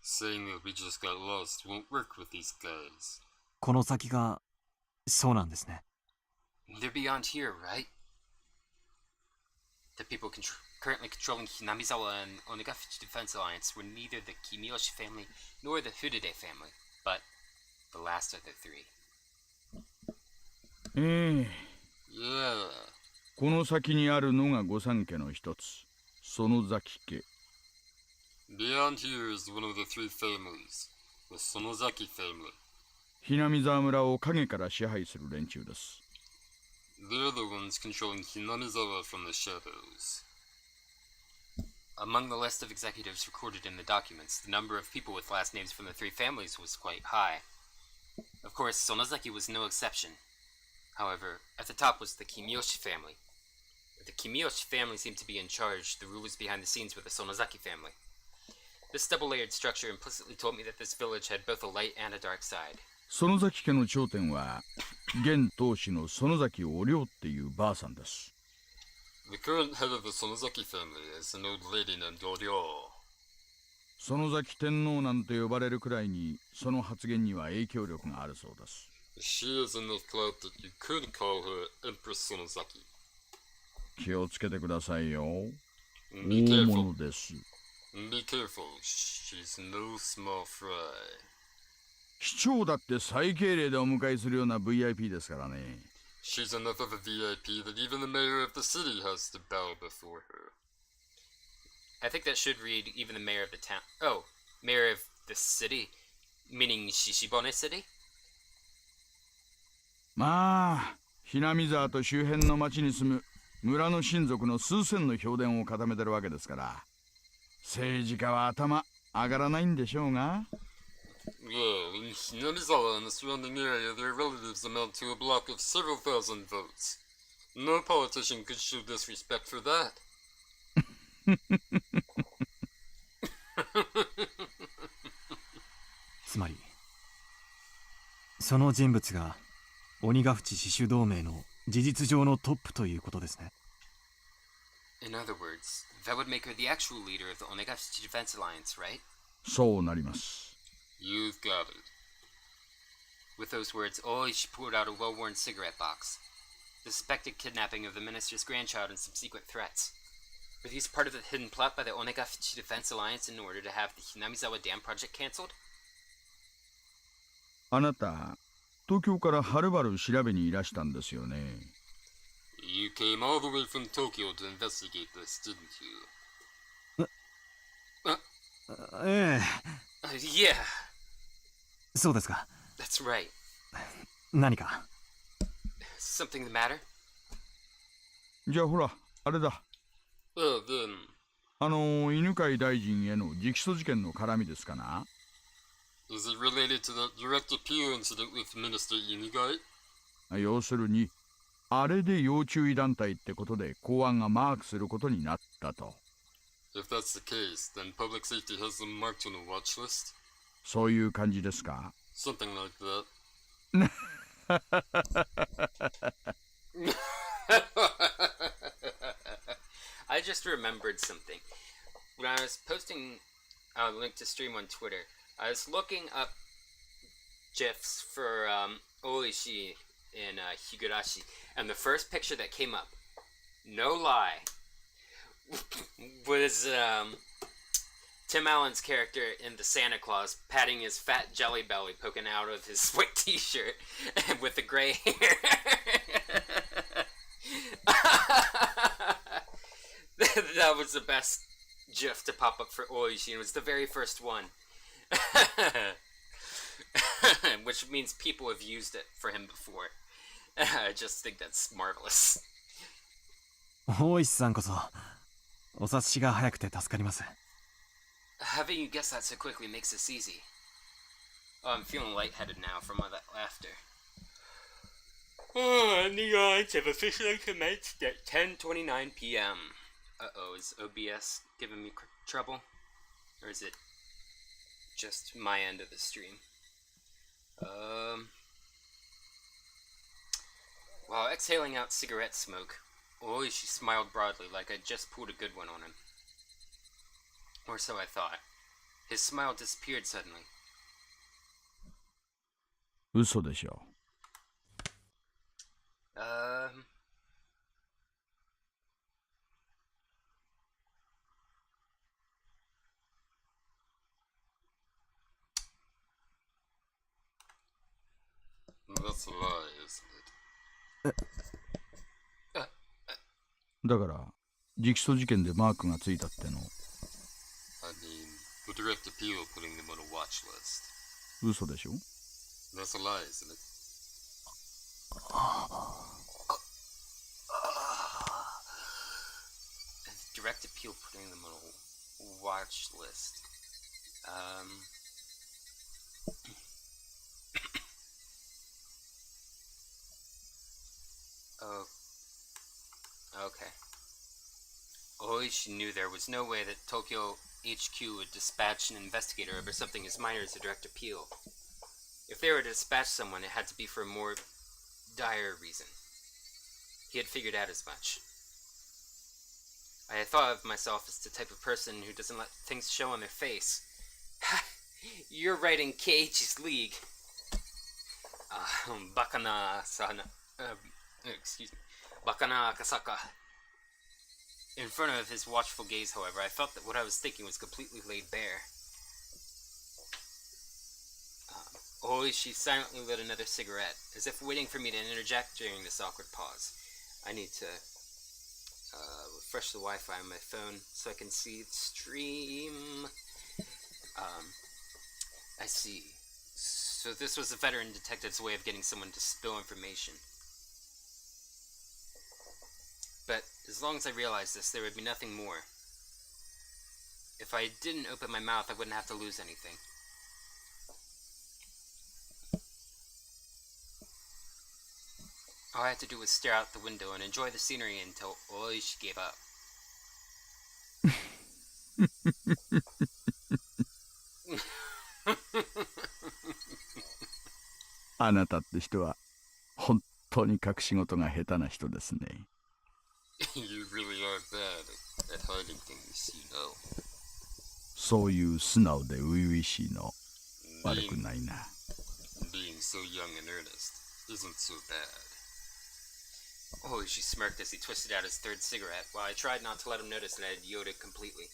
Saying that we just got lost won't work with these guys. この先がそうなんですね。 They're beyond here, right? The people currently controlling Hinamizawa and Onigafuchi Defense Alliance were neither the Kimiyoshi family nor the Furude family, but the last of the three. ええ。 Yeah. この先にあるのが御三家の一つ、園崎家。 Beyond here is one of the three families, the Sonozaki family. ひなみざわ村を影から支配する連中です。 They're the ones controlling Hinamizawa from the shadows. Among the list of executives recorded in the documents, the number of people with last names from the three families was quite high. Of course, Sonozaki was no exception. However, at the top was the Kimiyoshi family. The Kimiyoshi family seemed to be in charge. The rulers behind the scenes were the Sonozaki family. This double-layered structure implicitly told me that this village had both a light and a dark side. 園崎家の頂点は現当主の園崎お涼っていうばあさんです。 The current head of the Sonozaki family is an old lady named Oryo. 園崎天皇なんて呼ばれるくらいにその発言には影響力があるそうです。 She is enough clout that you could call her Empress Sonozaki. 気をつけてくださいよ。 Be 大 careful. 物です。 Be careful. She's no small fry. 市長だって最敬礼でお迎えするような VIP ですからね。 She's enough of a VIP that even the mayor of the city has to bow before her. I think that should read even the mayor of the town. Oh, mayor of the city? Meaning Shishibone City? まあ、ひなみ沢と周辺の町に住む村の親族の数千の評伝を固めてるわけですから、政治家は頭上がらないんでしょうが。 Well, in Hinamizawa and the surrounding area, their relatives amount to a block of several thousand votes. No politician could show disrespect for that. つまりその人物が鬼ヶ淵死守同盟の事実上のトップということですね。 In other words, that would make her the actual leader of the Onigafuchi Defense Alliance, right? そうなります。 You've got it. With those words, Ooishi pulled out a well-worn cigarette box. The suspected kidnapping of the minister's grandchild and subsequent threats. Were these part of the hidden plot by the Onigafuchi Defense Alliance in order to have the Hinamizawa Dam project cancelled? あなた、東京からはるばる調べにいらしたんですよね。 You came all the way from Tokyo to investigate this, didn't you? ええ、 Yeah, そうですか。 that's right. 何か。 Something the matter? じゃあほら、あれだ。 Then, 犬飼大臣への直訴事件の絡みですかな。 is it related to that direct appeal incident with Minister Inukai? 要するに、あれで要注意団体ってことで公安がマークすることになったと。 If that's the case, then public safety has them marked on a watch list? そういう感じですか。 Something like that. I just remembered something. When I was posting a link to stream on Twitter, I was looking up GIFs for Ooishi in Higurashi, and the first picture that came up, no lie, was Tim Allen's character in the Santa Claus patting his fat jelly belly poking out of his white t-shirt with the gray hair. That was the best GIF to pop up for Ooishi, and it was the very first one. Which means people have used it for him before. I just think that's marvelous. 大石さんこそお察しが早くて助かります。 Having you guess that so quickly makes this easy. Oh, I'm feeling lightheaded now from all that laughter. And the odds have officially commenced at 10:29 p.m. Uh-oh, is OBS giving me trouble? Or is it just my end of the stream? While exhaling out cigarette smoke, Ooishi smiled broadly like I'd just pulled a good one on him. Or so I thought. His smile disappeared suddenly. 嘘でしょ。 That's a lie, isn't it? だから、直訴事件でマークがついたっての。 I mean, the direct appeal putting them on a watch list. 嘘でしょ。 That's a lie, isn't it? Direct appeal putting them on a watch list. Oh. Okay. Ooishi knew there was no way that Tokyo HQ would dispatch an investigator over something as minor as a direct appeal. If they were to dispatch someone, it had to be for a more dire reason. He had figured out as much. I had thought of myself as the type of person who doesn't let things show on their face. You're right in KH's league. Bakana Akasaka. In front of his watchful gaze, however, I felt that what I was thinking was completely laid bare. Ooishi silently lit another cigarette, as if waiting for me to interject during this awkward pause. I need to refresh the Wi-Fi on my phone so I can see the stream. I see. So this was a veteran detective's way of getting someone to spill information. But as long as I realized this, there would be nothing more. If I didn't open my mouth, I wouldn't have to lose anything. All I had to do was stare out the window and enjoy the scenery until Ooishi gave up. あなたって人は本当に隠し事が下手な人ですね。You really are bad at hiding things, you know. そういう素直で初々しいの悪くないな。Being so young and earnest isn't so bad. Ooishi smirked as he twisted out his third cigarette, while I tried not to let him notice that I had yoded completely.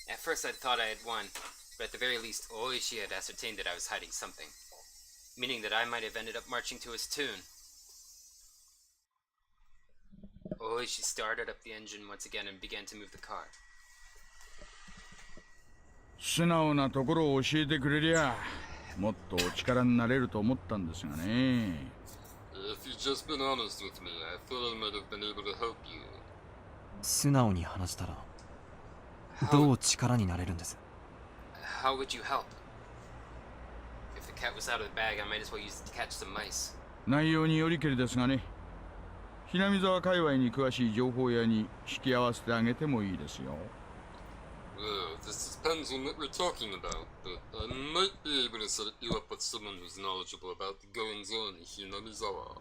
At first I thought I had won, but at the very least Ooishi had ascertained that I was hiding something, meaning that I might have ended up marching to his tune. Ooishi started up the engine once again and began to move the car. 素直なところを教えてくれりゃもっとお力になれると思ったんですがね。If you'd just been honest with me, I thought I might have been able to help you. 素直に話したらどう力になれるんです？ How would you help? If the cat was out of the bag, I might as well use it to catch some mice. 内容によりけりですがね。ひなみ沢界隈に詳しい情報屋に引き合わせてあげてもいいですよ。Well, this depends on what we're talking about, but I might be able to set you up with someone who's knowledgeable about the goings-on in Hinamizawa.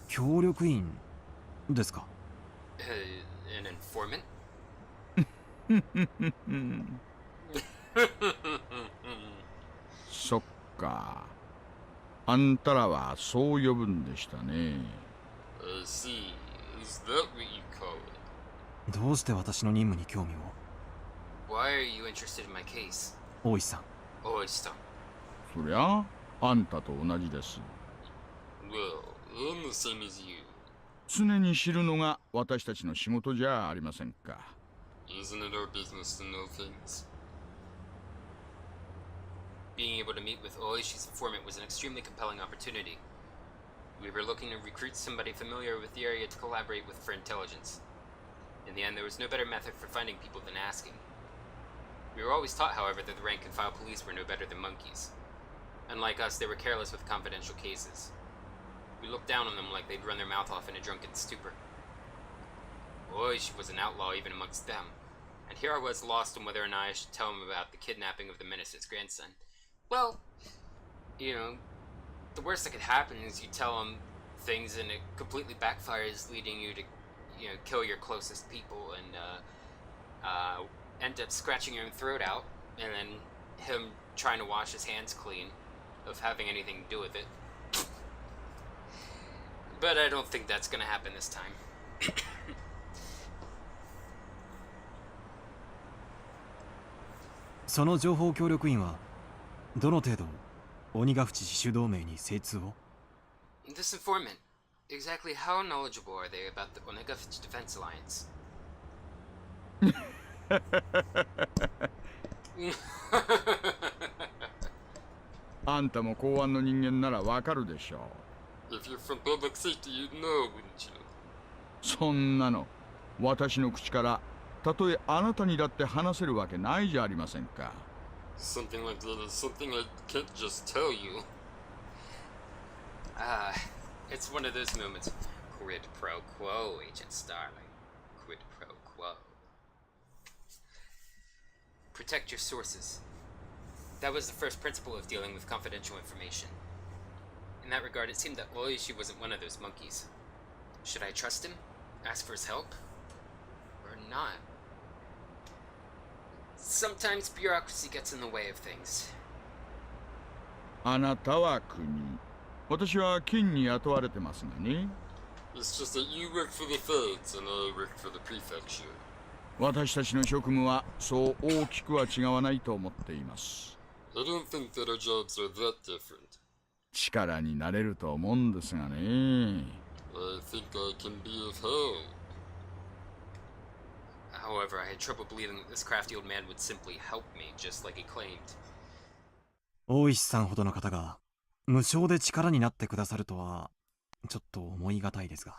協力員ですか？ An informant? そっか。あんたらはそう呼ぶんでしたね。I see. Is that what you call it? どうして私の任務に興味を？ Why are you interested in my case? 大石さん。Ooishi-san. そりゃあんたと同じです。 Well, I'm the same as you. 常に知るのが私たちの仕事じゃありませんか。 Isn't it our business to know things? Being able to meet with Ooishi's informant was an extremely compelling opportunity. We were looking to recruit somebody familiar with the area to collaborate with for intelligence. In the end, there was no better method for finding people than asking. We were always taught, however, that the rank-and-file police were no better than monkeys. Unlike us, they were careless with confidential cases. We looked down on them like they'd run their mouth off in a drunken stupor. Ooishi was an outlaw even amongst them, and here I was lost on whether or not I should tell him about the kidnapping of the minister's grandson. Well, you know, the worst that could happen is you tell him things and it completely backfires, leading you to, you know, kill your closest people and end up scratching your own throat out, and then him trying to wash his hands clean of having anything to do with it. But I don't think that's gonna happen this time. その情報協力員はどの程度鬼ヶ淵自主同盟に精通を？ This informant, exactly how knowledgeable are they about the Onigafuchi Defense Alliance? あんたも公安の人間ならわかるでしょう。 If you're from public safety, you'd know, wouldn't you? そんなの私の口からたとえあなたにだって話せるわけないじゃありませんか。 Something like that is something I can't just tell you. It's one of those moments. Quid pro quo, Agent Starling. Quid pro quo. Protect your sources. That was the first principle of dealing with confidential information. In that regard, it seemed that Ooishi wasn't one of those monkeys. Should I trust him? Ask for his help? Or not? Sometimes bureaucracy gets in the way of things. あなたは国。私は金に雇われてますがね。It's just that you work for the feds and I work for the prefecture. 私たちの職務はそう大きくは違わないと思っています。I don't think that our jobs are that different. 力になれると思うんですがね。I think I can be of help. However, I had trouble believing that this crafty old man would simply help me, just like he claimed. 大石さんほどの方が無償で力になってくださるとはちょっと思いがたいですが。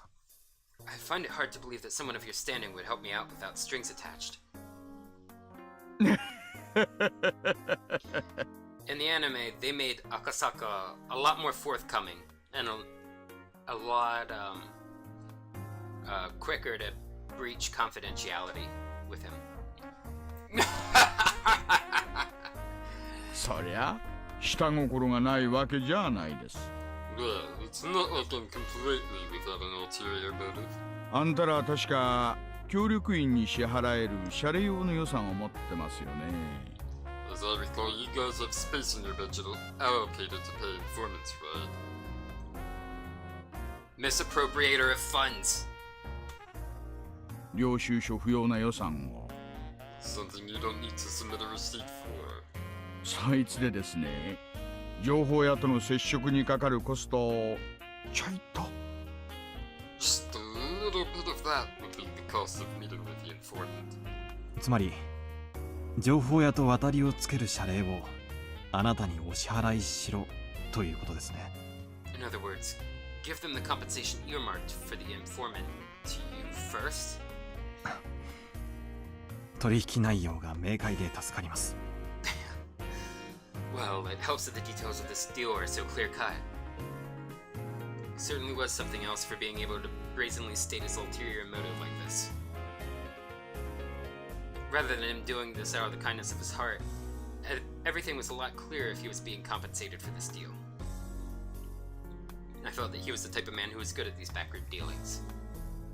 I find it hard to believe that someone of your standing would help me out without strings attached. In the anime, they made Akasaka a lot more forthcoming and a lot quicker to breach confidentiality with him. そりゃ下心がないわけじゃないです。Well, it's not like I'm completely without an ulterior motive. あんたらは確か協力員に支払える謝礼用の予算を持ってますよね。As I recall, you guys have space in your budget allocated to pay informants, right? Misappropriator of funds. 領収書不要な予算を。Something you don't need to submit a receipt for. そいつでですね、情報屋との接触にかかるコストをちょいと。Just a little bit of that would be the cost of meeting with the informant. つまり情報屋と渡りをつける謝礼をあなたにお支払いしろということですね。In other words, give them the compensation earmarked for the informant to you first. 取引内容が明快で助かります。Well, it helps that the details of this deal are so clear-cut. Certainly was something else for being able to brazenly state his ulterior motive like this. Rather than him doing this out of the kindness of his heart, everything was a lot clearer if he was being compensated for this deal. I felt that he was the type of man who was good at these backward dealings.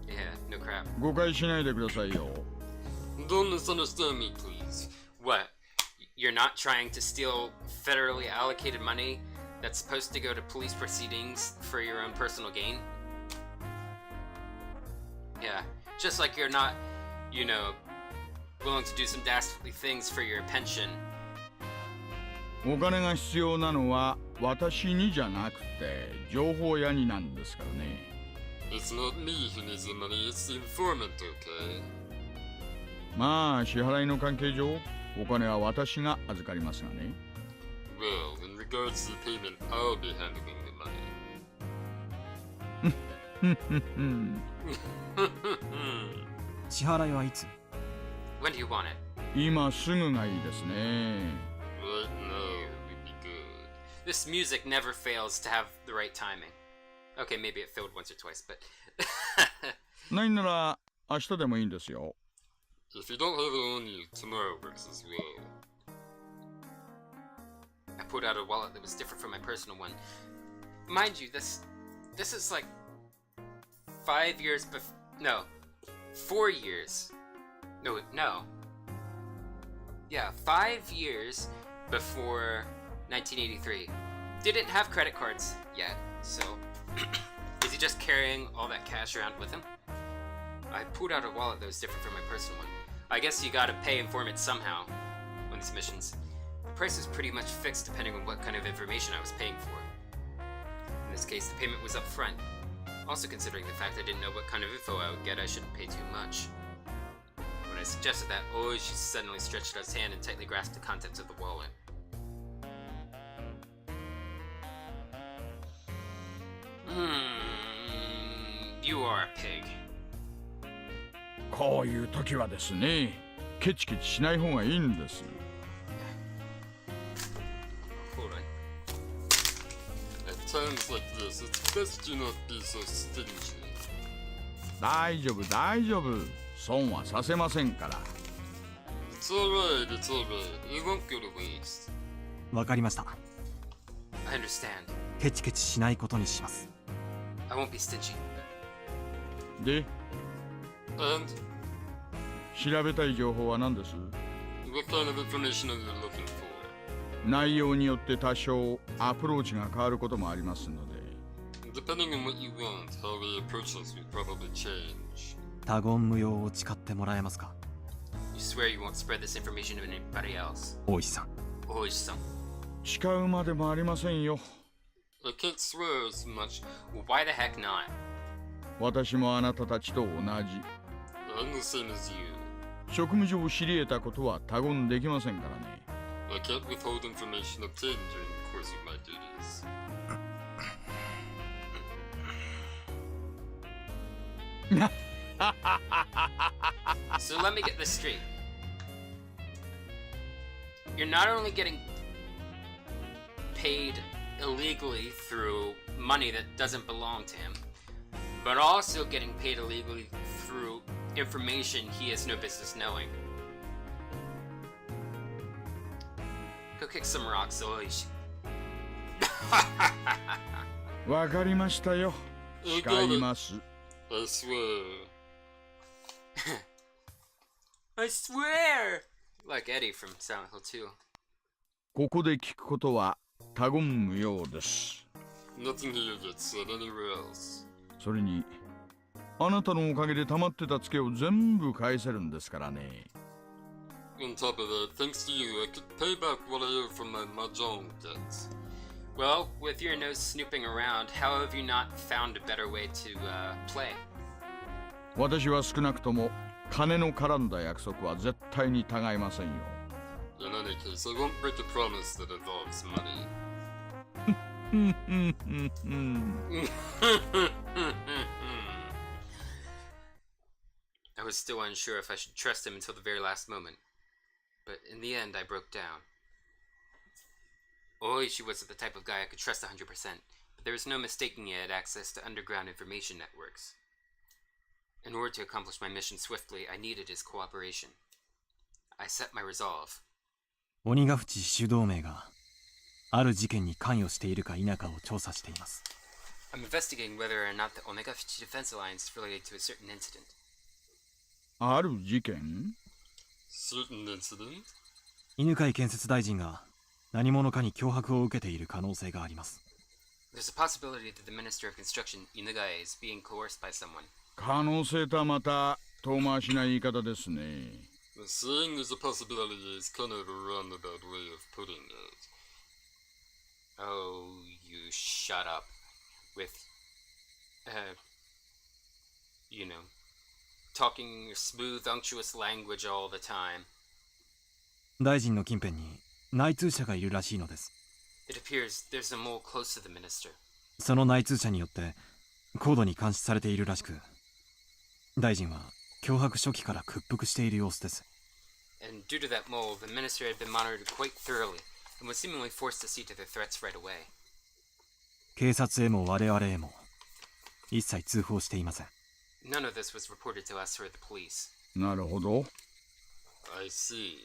Yeah, no crap. 誤解しないでくださいよ。Don't misunderstand me, please. What? You're not trying to steal federally allocated money that's supposed to go to police proceedings for your own personal gain? Yeah, just like you're not, willing to do some dastardly things for your pension. お金が必要なのは私にじゃなくて情報屋になんですからね。It's not me who needs the money, it's the informant, okay? まあ支払いの関係上お金は私が預かりますがね。Well, in regards to the payment, I'll be handling the money. 支払いはいつ？ When do you want it? 今すぐがいいですね。Right now would be good. This music never fails to have the right timing. Okay, maybe it failed once or twice, but... ないなら明日でもいいんですよ。If you don't have it on you, tomorrow works as well. I pulled out a wallet that was different from my personal one. Mind you, this is like 5 years no, 4 years. No. Yeah, 5 years before 1983. Didn't have credit cards yet, so is he just carrying all that cash around with him? I pulled out a wallet that was different from my personal one. I guess you gotta pay informants somehow on these missions. The price was pretty much fixed depending on what kind of information I was paying for. In this case, the payment was up front. Also considering the fact I didn't know what kind of info I would get, I shouldn't pay too much. When I suggested that, Ooishi suddenly stretched out his hand and tightly grasped the contents of the wallet. You are a pig. こういう時はですね、ケチケチしない方がいいんです。Hold on. At times like this, it's best you not be so stingy. 大丈夫大丈夫、損はさせませんから。 It's alright, it's alright. It won't go to waste. わかりました。 I understand. ケチケチしないことにします。 I won't be stingy. で、 And 調べたい情報は何です？ what kind of information are you looking for? 内容によって多少アプローチが変わることもありますので。 Depending on what you want, how we approach this will probably change. 他言無用を誓ってもらえますか？ You swear you won't spread this information to anybody else. 大石さん。 Ooishi-san. 誓うまでもありませんよ。 I can't swear as much. Well, why the heck not? 私もあなたたちと同じ。 I'm the same as you. 職務上知り得たことは他言できませんからね。 I can't withhold information obtained during the course of my duties. So let me get this straight. You're not only getting paid illegally through money that doesn't belong to him, but also getting paid illegally through information he has no business knowing. Go kick some rocks, Ooishi. わかりましたよ。 I 誓 got い it. ます。 I swear. I swear! Like Eddie from Silent Hill 2. ここで聞くことは他言無用です。 Nothing here gets said anywhere else. それに、あなたのおかげで溜まってたツケを全部返せるんですからね。 On top of that, thanks to you, I could pay back what I owe from my mahjong debts. Well, with your nose snooping around, how have you not found a better way to play? 私は少なくとも金の絡んだ約束は絶対に違いませんよ。 In any case, I won't break a promise that involves money. I was still unsure if I should trust him until the very last moment. But in the end, I broke down. Ooishi wasn't the type of guy I could trust 100%, but there was no mistaking he had access to underground information networks. In order to accomplish my mission swiftly, I needed his cooperation. I set my resolve. 鬼ヶ淵主導名がある事件に関与しているか否かを調査しています。 I'm investigating whether or not the Onigafuchi Defense Alliance is related to a certain incident. ある事件？ Certain incident? 犬飼建設大臣が何者かに脅迫を受けている可能性があります。 There's a possibility that the Minister of Construction, Inukai, is being coerced by someone. 可能性とはまた遠回しな言い方ですね。 Saying there's a possibility is kind of a roundabout way of putting it. Oh, you shut up. With, you know, talking your smooth, unctuous language all the time. 大臣の近辺に内通者がいるらしいのです。 It appears there's a mole close to the minister. その内通者によって高度に監視されているらしく、大臣は脅迫初期から屈服している様子です。 And due to that mole, the minister had been monitored quite thoroughly and was seemingly forced to see to their threats right away. 警察へも我々へも一切通報していません。 None of this was reported to us or the police. なるほど。 I see.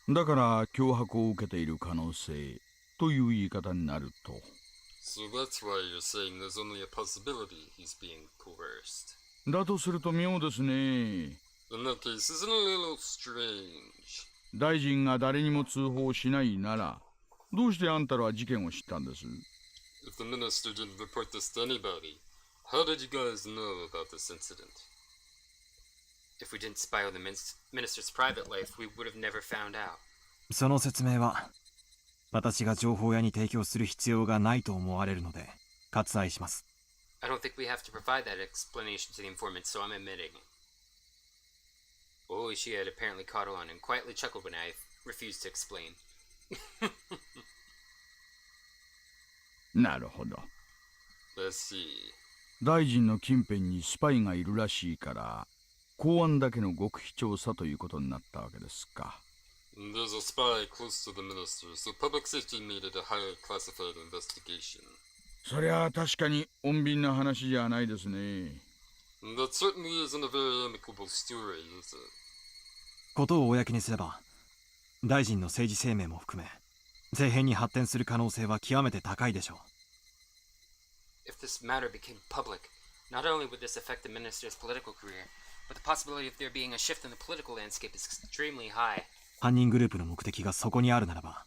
だから脅迫を受けている可能性という言い方になると。 So that's why you're saying there's only a possibility he's being coerced. だとすると妙ですね。 In that case, isn't it a little strange? 大臣が誰にも通報しないなら、どうしてあんたらは事件を知ったんです？ If the minister didn't report this to anybody, how did you guys know about this incident? If we didn't spy on the minister's private life, we would have never found out. その説明は私が情報屋に提供する必要がないと思われるので割愛します。 I don't think we have to provide that explanation to the informant, so I'm admitting it. Ooishi had apparently caught on and quietly chuckled when I refused to explain. なるほど。 Let's see. 大臣の近辺にスパイがいるらしいから、公安だけの極秘調査ということになったわけですか。There's a spy close to the minister, so public safety made it a higher classified investigation. そりゃあ確かに穏便な話じゃないですね。That certainly isn't a very amicable story, is it? ことを公にすれば、大臣の政治生命も含め、政変に発展する可能性は極めて高いでしょう。If this matter became public, not only would this affect the minister's political career, but the possibility of there being a shift in the political landscape is extremely high. 犯人グループの目的がそこにあるならば、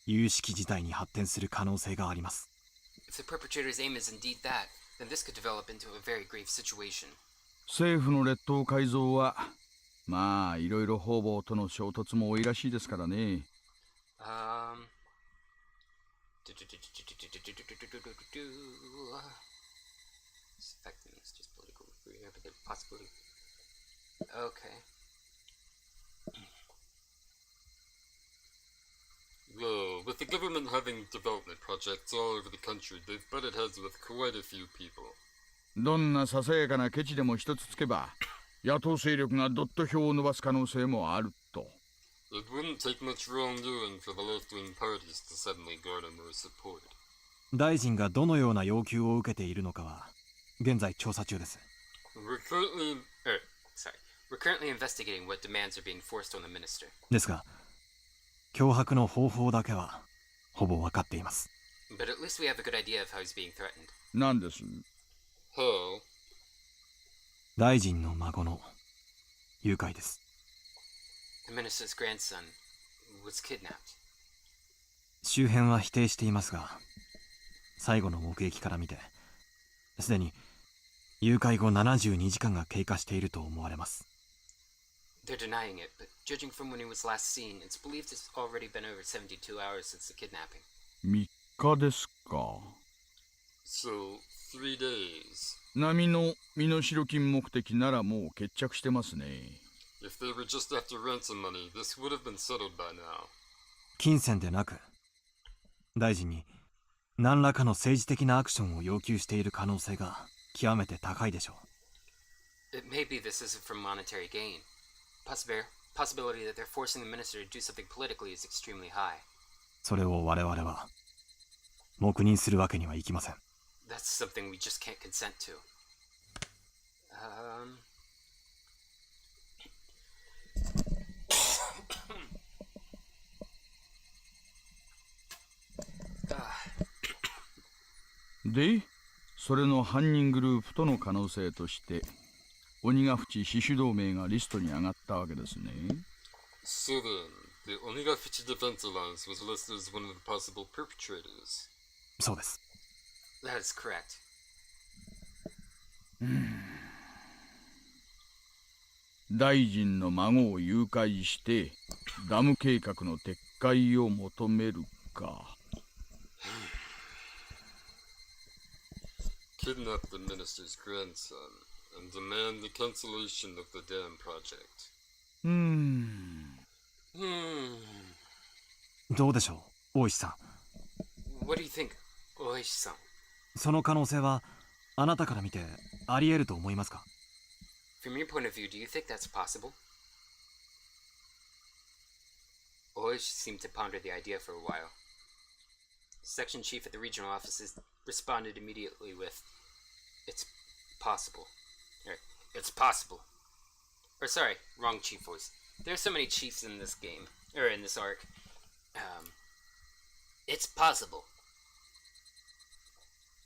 有識事態に発展する可能性があります。If the perpetrator's aim is indeed that, then this could develop into a very grave situation. 政府の列島改造は、まあいろいろ方々との衝突も多いらしいですからね。Okay. Well, with the government having development projects all over the country, they've butted heads with quite a few people. どんなささやかなケチでも一つつけば、野党勢力がどっと票を伸ばす可能性もあると。It wouldn't take much wrongdoing for the left-wing parties to suddenly garner more support. 大臣がどのような要求を受けているのかは、現在調査中です。We're currently investigating what demands are being forced on the minister. ですが、脅迫の方法だけはほぼ分かっています。But at least we have a good idea of how he's being threatened. なんです？ How? 大臣の孫の誘拐です。The minister's grandson was kidnapped. 周辺は否定していますが、最後の目撃から見て、すでに誘拐後72時間が経過していると思われます。They're denying it, but judging from when he was last seen, it's believed it's already been over 72 hours since the kidnapping. 3日ですか。So, 3 days. 波の身代金目的ならもう決着してますね。If they were just after ransom money, this would have been settled by now. 金銭でなく、大臣に何らかの政治的なアクションを要求している可能性が極めて高いでしょう。It may be this isn't from monetary gain. Possibility that they're forcing the minister to do something politically is extremely high. それを我々は黙認するわけにはいきません。That's something we just can't consent to. Ah. で、それの犯人グループとの可能性として、鬼ヶ淵死守同盟がリストに上がったわけですね。So then, the Onigafuchi Defense Alliance was listed as one of the possible perpetrators. そうです。That is correct. 大臣の孫を誘拐してダム計画の撤回を求めるか。Kidnap the minister's grandson and demand the cancellation of the dam project. どうでしょう、大石さん。 What do you think, Ooishi-san? その可能性はあなたから見てあり得ると思いますか？ From your point of view, do you think that's possible? Ooishi seemed to ponder the idea for a while. The section chief at the regional offices responded immediately with, "It's possible." It's possible. Or sorry, wrong chief voice. There's so many chiefs in this game, or in this arc. It's possible.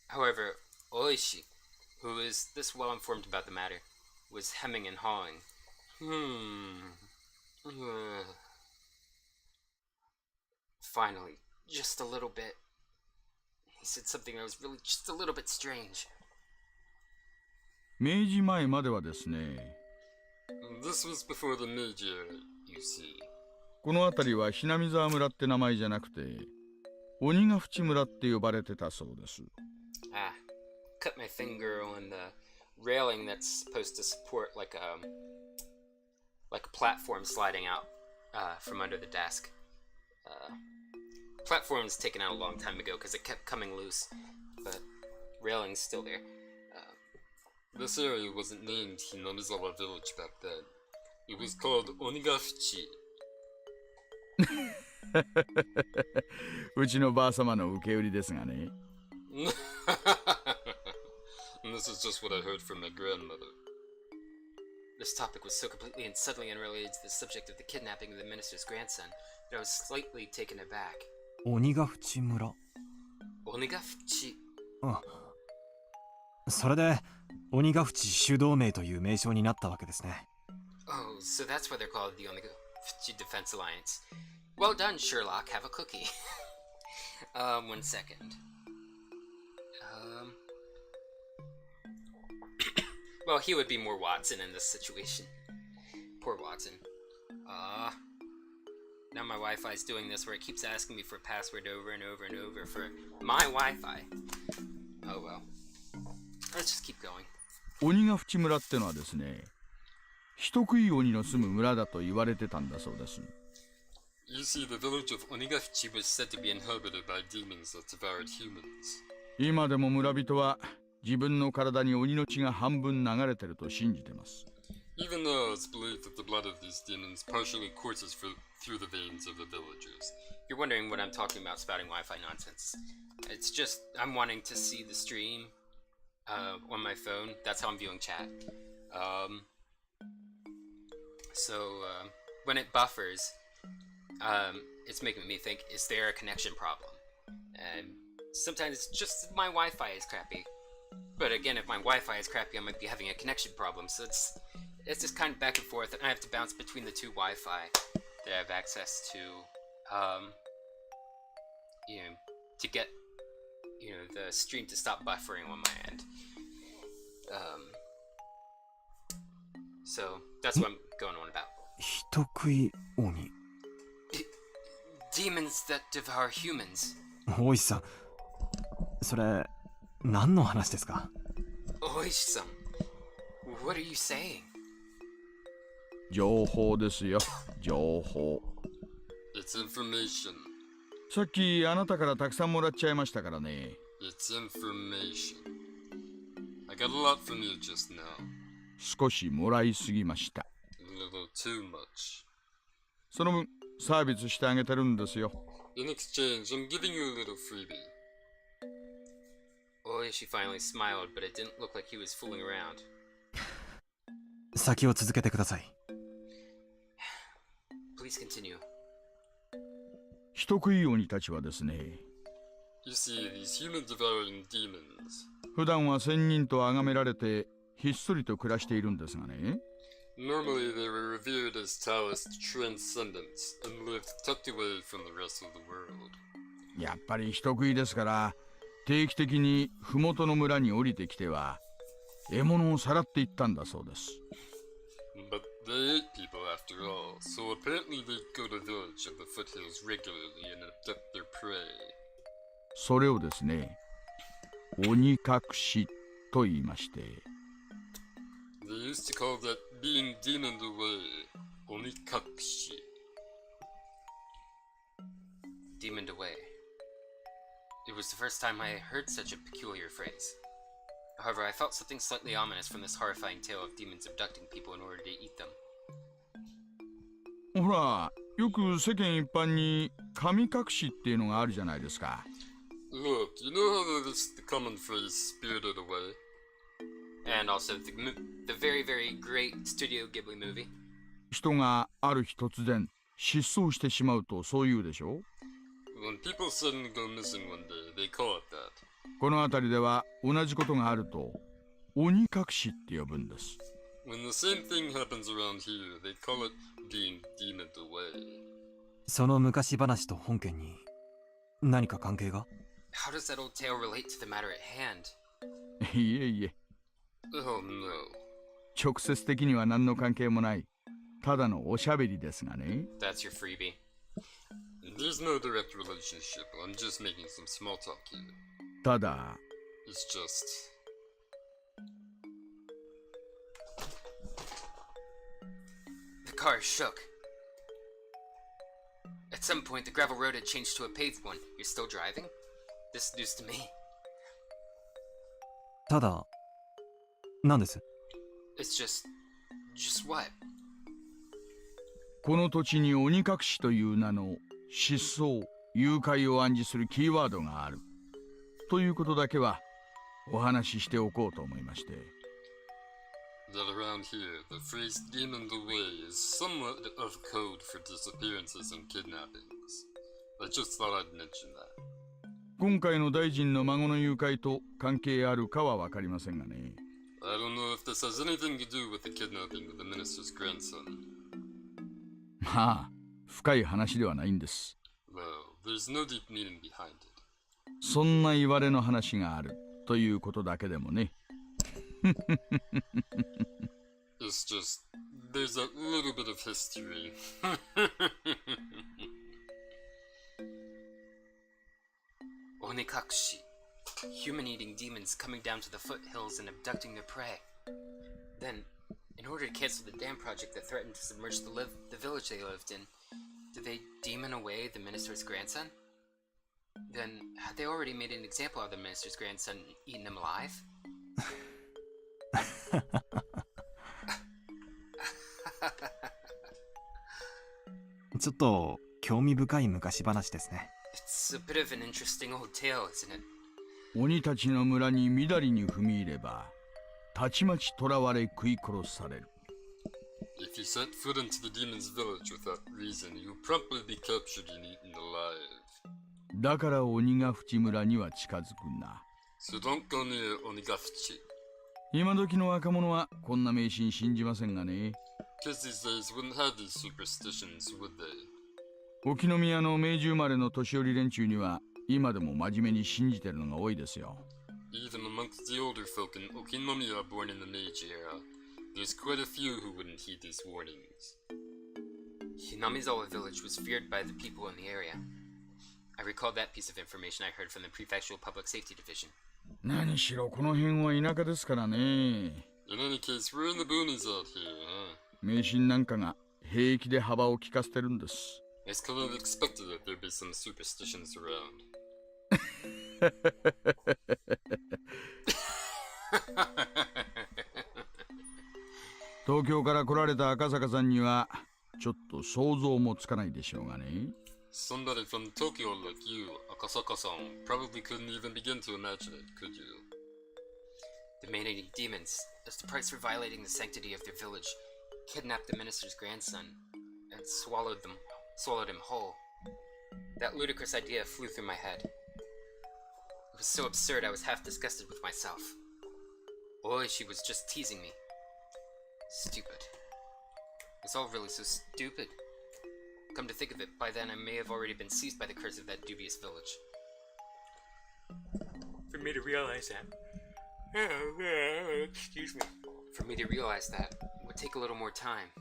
However, Ooishi, who is this well informed about the matter, was hemming and hawing. Finally, just a little bit. He said something that was really just a little bit strange. 明治前まではですね。This was before the Meiji era, you see. この辺りはひなみ沢村って名前じゃなくて、鬼ヶ淵村って呼ばれてたそうです。Cut my finger on the railing that's supposed to support like a platform sliding out from under the desk. Platform was taken out a long time ago because it kept coming loose, but railing's still there. This area wasn't named Hinomizawa Village back then. It was called Onigafuchi. うちのばあ様の受け売りですがね。And this is just what I heard from my grandmother. This topic was so completely and suddenly unrelated to the subject of the kidnapping of the minister's grandson that I was slightly taken aback. 鬼ヶ淵村。 Onigafuchi. それで鬼ヶ淵主導名という名称になったわけですね。 Oh, so that's why they're called the Onigafuchi Defense Alliance. Well done, Sherlock. Have a cookie. 1 second. Well, he would be more Watson in this situation. Poor Watson. Now my Wi-Fi's doing this where it keeps asking me for a password over and over and over for my Wi-Fi. Oh well. Let's just keep going. 鬼ヶ淵村ってのはですね、人食い鬼の住む村だと言われてたんだそうです。 You see, the village of Onigafuchi was said to be inhabited by demons that devoured humans. 今でも村人は自分の体に鬼の血が半分流れてると信じてます。 Even though it's believed that the blood of these demons partially courses through the veins of the villagers. If you're wondering what I'm talking about spouting Wi-Fi nonsense, it's just I'm wanting to see the stream on my phone. That's how I'm viewing chat. When it buffers, it's making me think, is there a connection problem? And sometimes it's just my Wi-Fi is crappy. But again, if my Wi-Fi is crappy, I might be having a connection problem. So it's just kind of back and forth, and I have to bounce between the two Wi-Fi that I have access to, to get, the stream to stop buffering on my end. So that's what I'm going on about. 人食い鬼。 Demons that devour humans. 大石さん、それ何の話ですか？ Ooishi-san, what are you saying? 情報ですよ、情報。 It's information. さっきあなたからたくさんもらっちゃいましたからね。 It's information. I got a lot from you just now. 少しもらいすぎました。 A little too much. その分サービスしてあげてるんですよ。 In exchange, I'm giving you a little freebie. Ooishi finally smiled, but it didn't look like he was fooling around. 先を続けてください。 Please continue. 人食い鬼たちはですね、 You see, these human-devouring demons. 普段は仙人と崇められてひっそりと暮らしているんですがね。 Normally, they were revered as Taoist transcendents and lived tucked away from the rest of the world. やっぱり人食いですから、定期的に麓の村に降りてきては獲物をさらっていったんだそうです。 But they ate people after all, so apparently they'd go to the village of the foothills regularly and abduct their prey. それをですね、鬼隠しと言いまして。 They used to call that being demoned away Onikakushi. Demoned away. It was the first time I heard such a peculiar phrase. However, I felt something slightly ominous from this horrifying tale of demons abducting people in order to eat them. ほら、よく世間一般に神隠しっていうのがあるじゃないですか。 Look, you know how there's the common phrase spirited away? And also the very, very great Studio Ghibli movie. 人がある日突然失踪してしまうとそう言うでしょ。 When people suddenly go missing one day, they call it that. この辺りでは同じことがあると鬼隠しって呼ぶんです。 When the same thing happens around here, they call it being demoned away. その昔話と本件に何か関係が？ How does that old tale relate to the matter at hand? いえいえ、 Oh no. 直接的には何の関係もないただのおしゃべりですがね。 That's your freebie. There's no direct relationship. I'm just making some small talk here. ただ It's just... The car shook. At some point, the gravel road had changed to a paved one. You're still driving? This is news to me. ただ、何です？ It's just what? この土地に鬼隠しという名の失踪、誘拐を暗示するキーワードがあるということだけはお話ししておこうと思いまして。That around here, the phrase demoned away is somewhat of code for disappearances and kidnappings. I just thought I'd mention that. 今回の大臣の孫の誘拐と関係あるかはわかりませんがね。I don't know if this has anything to do with the kidnapping of the minister's grandson. まあ、深い話ではないんです。Well, there's no deep meaning behind it. そんな言われの話があるということだけでもね。It's just, there's a little bit of history. Onigafuchi. Human-eating demons coming down to the foothills and abducting their prey. Then, in order to cancel the dam project that threatened to submerge the village they lived in, did they demon away the minister's grandson? Then, had they already made an example of the minister's grandson and eaten him alive? ちょっと興味深い昔話ですね。It's a bit of an interesting old tale, isn't it? 鬼たちの村にみだりに踏み入れば、たちまち囚われ食い殺される。If you set foot into the demon's village without reason, you'll promptly be captured and eaten alive. だから鬼ヶ淵村には近づくな。So don't go near Onigafuchi. 今時の若者はこんな迷信信じませんがね。Kids these days wouldn't have these superstitions, would they? 沖宮の明治生まれの年寄り連中には今でも真面目に信じてるのが多いですよ。Even amongst the older folk in Okinomiya born in the Meiji era, there's quite a few who wouldn't heed these warnings. Hinamizawa village was feared by the people in the area. I recalled that piece of information I heard from the Prefectural Public Safety Division. 何しろこの辺は田舎ですからね。In any case, we're in the boonies out here, huh? 迷信なんかが平気で幅を利かせてるんです。It's kind of expected that there'd be some superstitions around. 東京から来られた赤坂さんにはちょっと想像もつかないでしょうがね。Somebody from Tokyo like you, Akasaka-san, probably couldn't even begin to imagine it, could you? The man-eating demons, as the price for violating the sanctity of their village, kidnapped the minister's grandson and swallowed him whole. That ludicrous idea flew through my head. It was so absurd I was half disgusted with myself. Ooishi was just teasing me. Stupid. It's all really so stupid. Come to think of it, by then I may have already been seized by the curse of that dubious village. For me to realize that... excuse me. For me to realize that would take a little more time.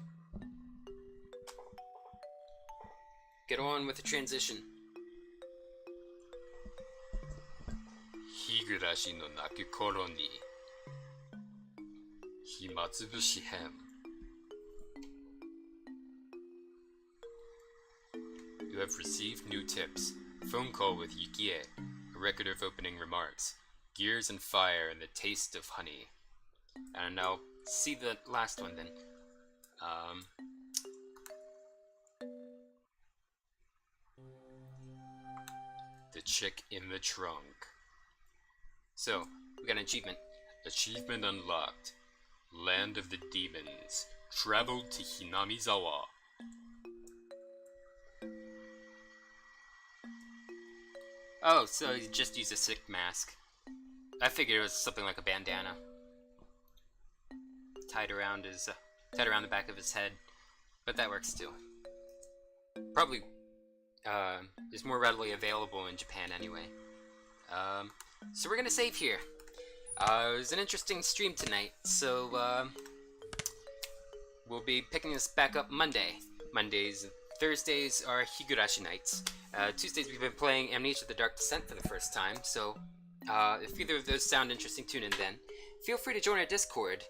Get on with the transition. Higurashi no Naku Koro ni Himatsubushi-hen. You have received new tips. Phone call with Yukie. A record of opening remarks. Gears and fire and the taste of honey. And now see the last one then. The chick in the trunk. So, we got an achievement. Achievement unlocked. Land of the Demons. Traveled to Hinamizawa. Oh, so he just used a sick mask. I figured it was something like a bandana. Tied around the back of his head. But that works too. Probably is more readily available in Japan anyway. So we're gonna save here. It was an interesting stream tonight, so we'll be picking this back up Monday. Mondays and Thursdays are Higurashi nights. Tuesdays we've been playing Amnesia: The Dark Descent for the first time, so if either of those sound interesting, tune in then. Feel free to join our Discord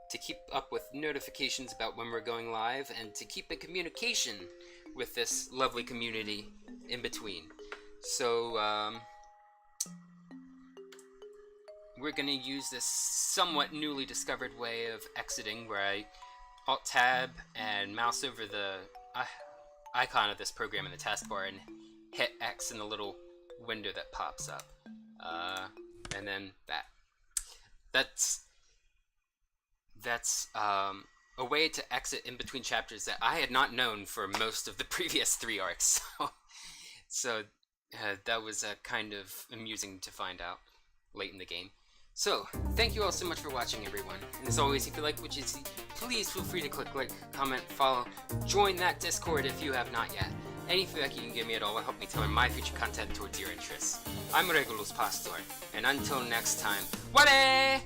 to keep up with notifications about when we're going live and to keep in communication with this lovely community in between. So, we're gonna use this somewhat newly discovered way of exiting where I Alt-Tab and mouse over the icon of this program in the taskbar and hit X in the little window that pops up. And then that. that's a way to exit in between chapters that I had not known for most of the previous 3 arcs. So that was kind of amusing to find out late in the game. So, thank you all so much for watching, everyone. And as always, if you like what you see, please feel free to click like, comment, follow, join that Discord if you have not yet. Any feedback you can give me at all will help me tailor my future content towards your interests. I'm Regulus Pastor, and until next time, ware!